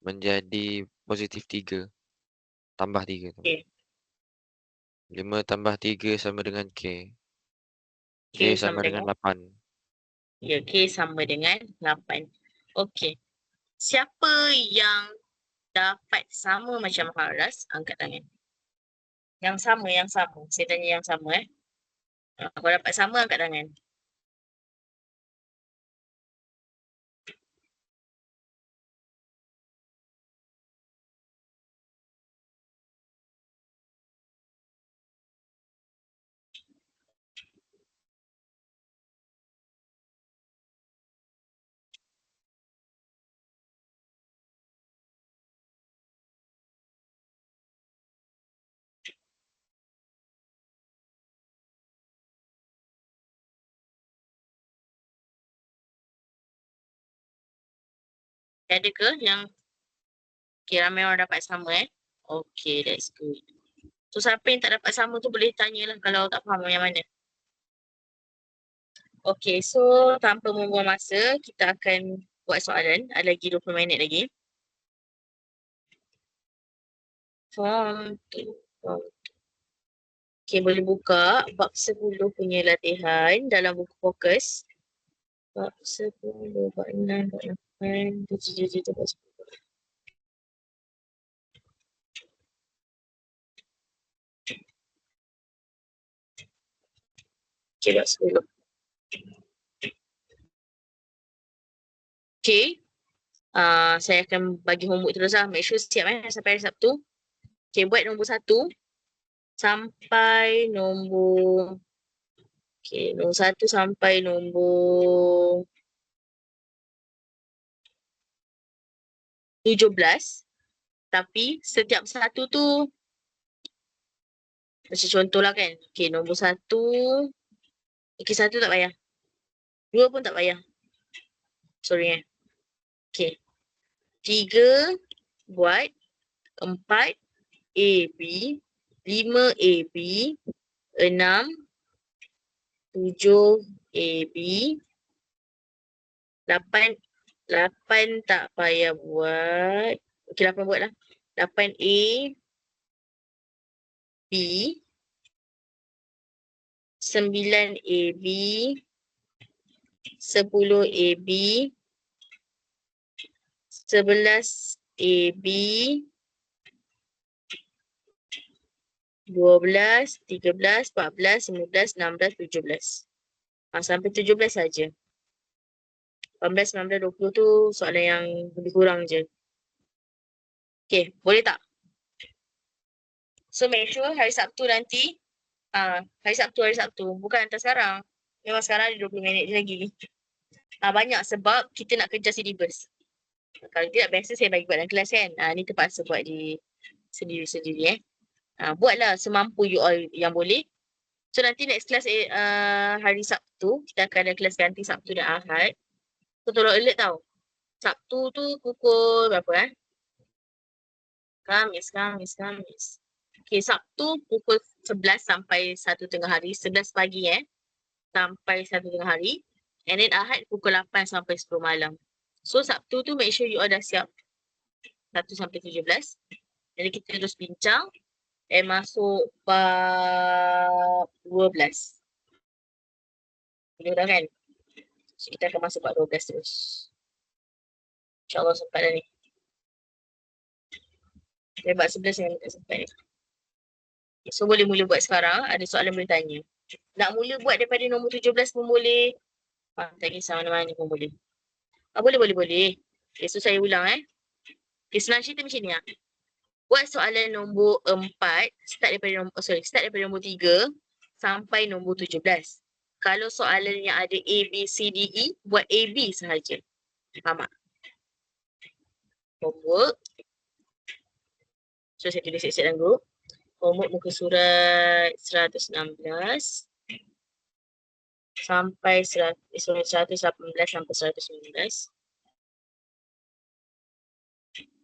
menjadi positif 3. Tambah 3. Okey. 5 tambah 3 sama dengan K. K K sama sama dengan dengan? 8. Ya, K sama dengan 8. Okey. Siapa yang dapat sama macam Haras, angkat tangan. Yang sama. Saya tanya yang sama Kalau dapat sama, angkat tangan. Ada ke yang ramai orang dapat sama Okay, that's good. So, siapa yang tak dapat sama tu boleh tanyalah kalau tak faham yang mana. Okay, so tanpa membuang masa, kita akan buat soalan. Ada lagi 20 minit lagi. Okay, boleh buka bab 10 punya latihan dalam buku fokus. Bab 10, bab 6, bab 8, bab 7, bab 10. Okay, bab 10. Okay. Saya akan bagi homework terus lah. Make sure siap sampai hari Sabtu. Okay, buat nombor 1 sampai nombor nombor 1 sampai nombor 17. Tapi setiap satu tu macam contoh lah kan. Okay, nombor 1. Okay, 1 tak payah. 2 pun tak payah. Sorry Okay. 3 buat. 4 AB. 5 AB. 6 7 AB. 8 tak payah buat. Okay, 8 buat lah. 8 A. B. 9 AB. 10 AB. 11 AB. 12, 13, 14, 15, 16, 17. Sampai 17 saja. 18, 19, 20 tu soalan yang lebih kurang je. Okay, boleh tak? So make sure hari Sabtu nanti, hari Sabtu. Bukan hantar sekarang. Memang sekarang ada 20 minit je lagi. Banyak sebab kita nak kejar syllabus. Kalau tidak, biasa saya bagi buat dalam kelas kan. Ni terpaksa buat di sendiri-sendiri buatlah semampu you all yang boleh. So nanti next class hari Sabtu, kita akan ada kelas ganti Sabtu dan Ahad. So tolong alert tau. Sabtu tu pukul berapa Khamis. Okay, Sabtu pukul 11 sampai 1 tengah hari. 11 pagi sampai 1 tengah hari. And then Ahad pukul 8 sampai 10 malam. So Sabtu tu make sure you all dah siap 1 sampai 17. Jadi kita terus bincang masuk bab 12. Boleh dah kan? So kita akan masuk bab 12 terus. InsyaAllah sempat dah ni. Dari bab 11 yang tak sempat ni. So boleh mula buat sekarang. Ada soalan boleh tanya. Nak mula buat daripada nombor 17 pun boleh. Tak kisah mana-mana pun boleh. Boleh. Okay, so saya ulang Okay, senang cerita macam ni Buat soalan nombor 4, start daripada nombor 3 sampai nombor 17. Kalau soalan yang ada A, B, C, D, E, buat A, B sahaja. Faham tak? Homework. So saya tulis siap-siap dalam group. Homework muka surat 116. sampai 118 sampai 119.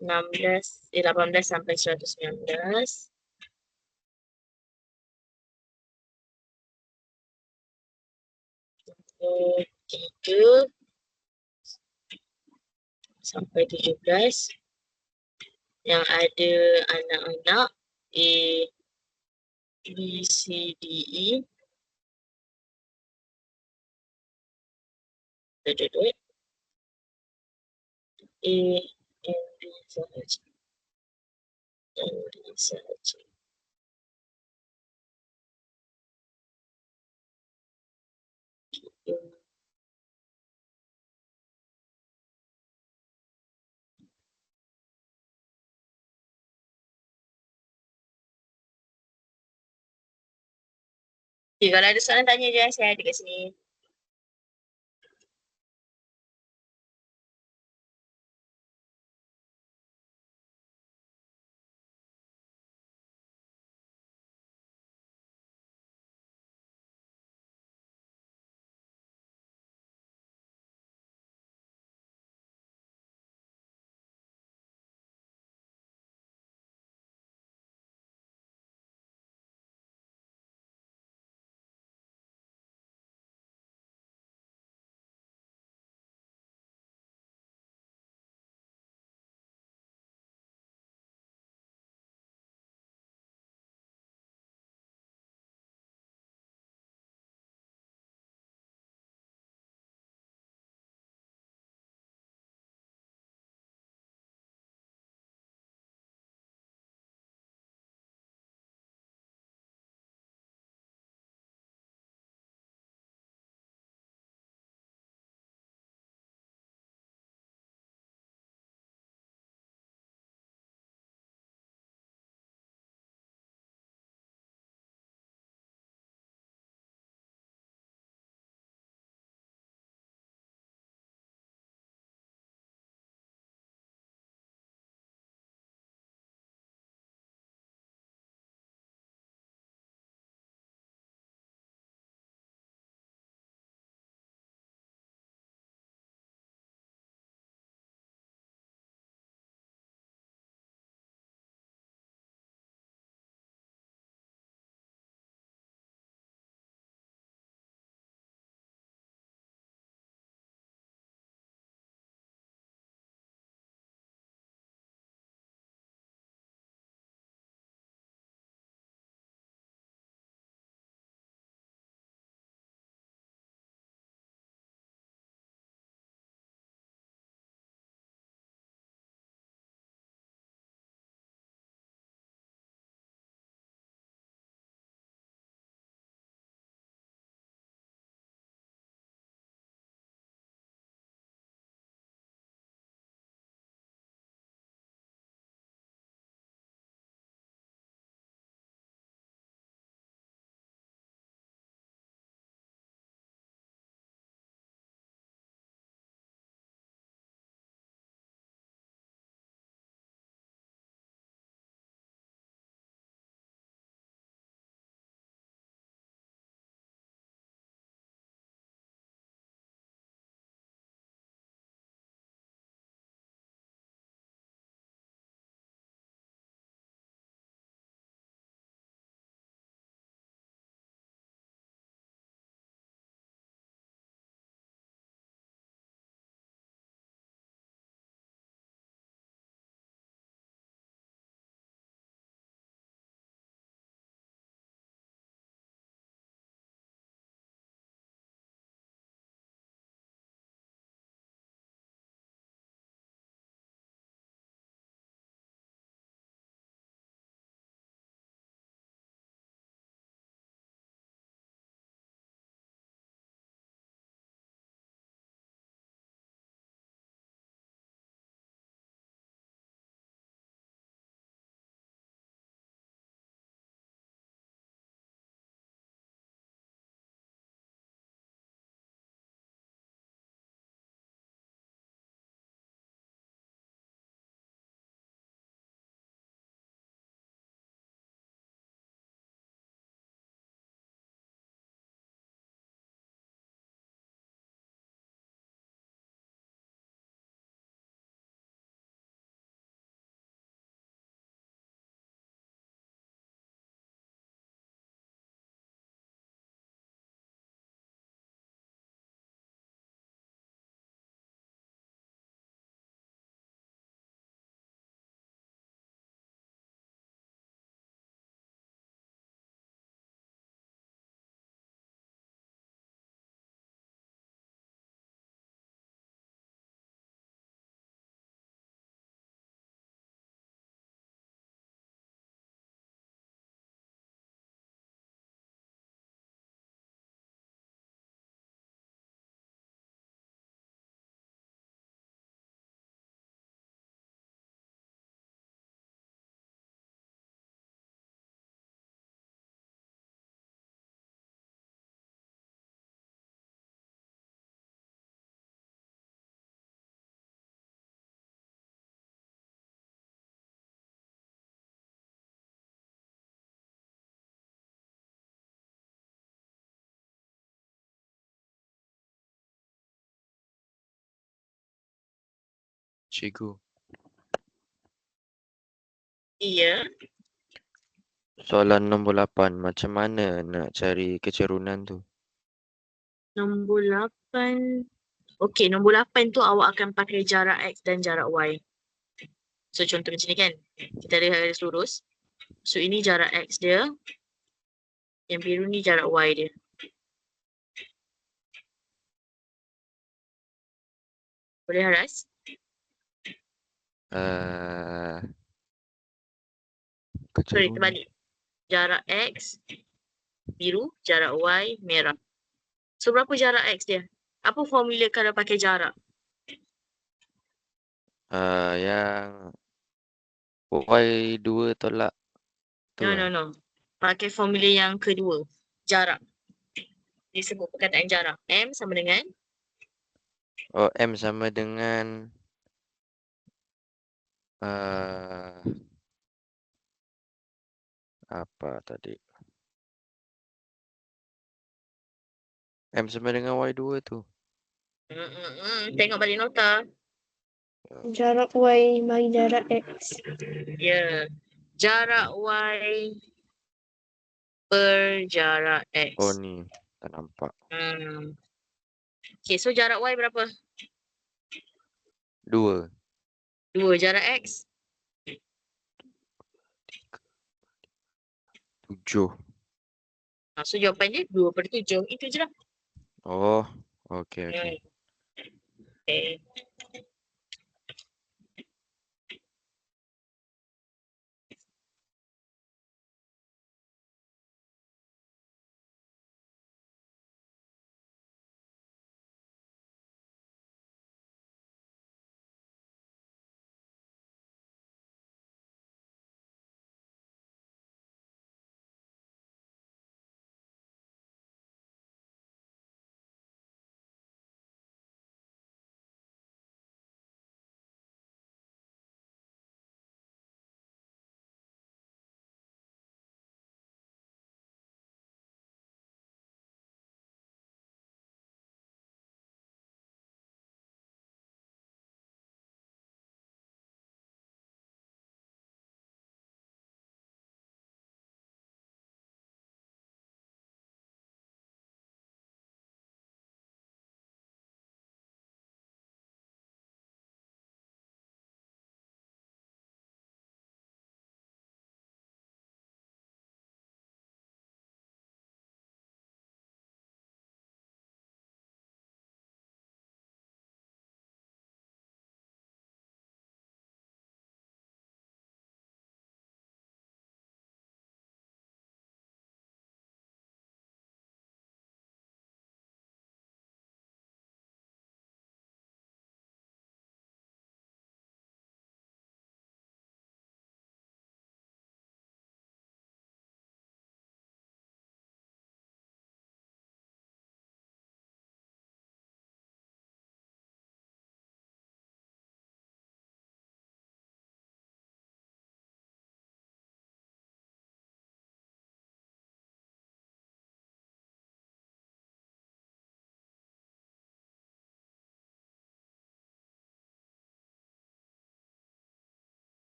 18 sampai 119. 3 sampai 17 yang ada anak-anak A, B, C, D, E. Duduk. A, and B sahaja. Dan D sahaja. Okay, kalau ada soalan tanya je, saya ada kat sini. cikgu. Iya. Soalan nombor 8. Macam mana nak cari kecerunan tu? Nombor 8. Okey, nombor 8 tu awak akan pakai jarak X dan jarak Y. So contoh macam ni kan. Kita ada garis lurus. So ini jarak X dia. Yang biru ni jarak Y dia. Boleh Haras? Sorry, Kecerunan. terbalik. Jarak X biru, jarak Y merah. So berapa jarak X dia? Apa formula kalau pakai jarak? Yang Y2 tolak tu No, no, no. Pakai formula yang kedua. Jarak. Disebut perkataan jarak. M sama dengan Oh, M sama dengan apa tadi? M sama dengan Y2 tu. Tengok balik nota. Jarak Y bagi jarak X. Ya. Jarak Y per jarak X. Oh ni, tak nampak. Okay, so jarak Y berapa? 2. 2. Jarak X? 7. So jawapan dia 2/7. Itu je lah. Oh, okey okey. Okay.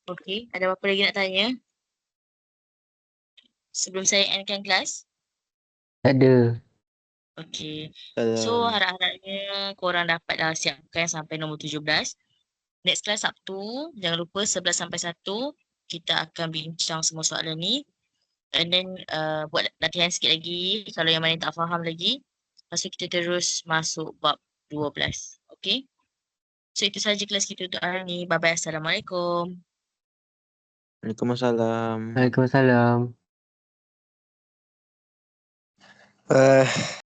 Okey, ada apa lagi nak tanya? Sebelum saya endkan kelas? Tak ada. Okey. So, harap-harapnya korang dapatlah siapkan sampai nombor 17. Next class Sabtu, jangan lupa 11 sampai 1 kita akan bincang semua soalan ni. And then buat latihan sikit lagi kalau yang mana tak faham lagi. Lepas tu kita terus masuk bab 12. Okay? So itu sahaja kelas kita untuk hari ni. Bye-bye. Assalamualaikum. Waalaikumsalam. Waalaikumsalam.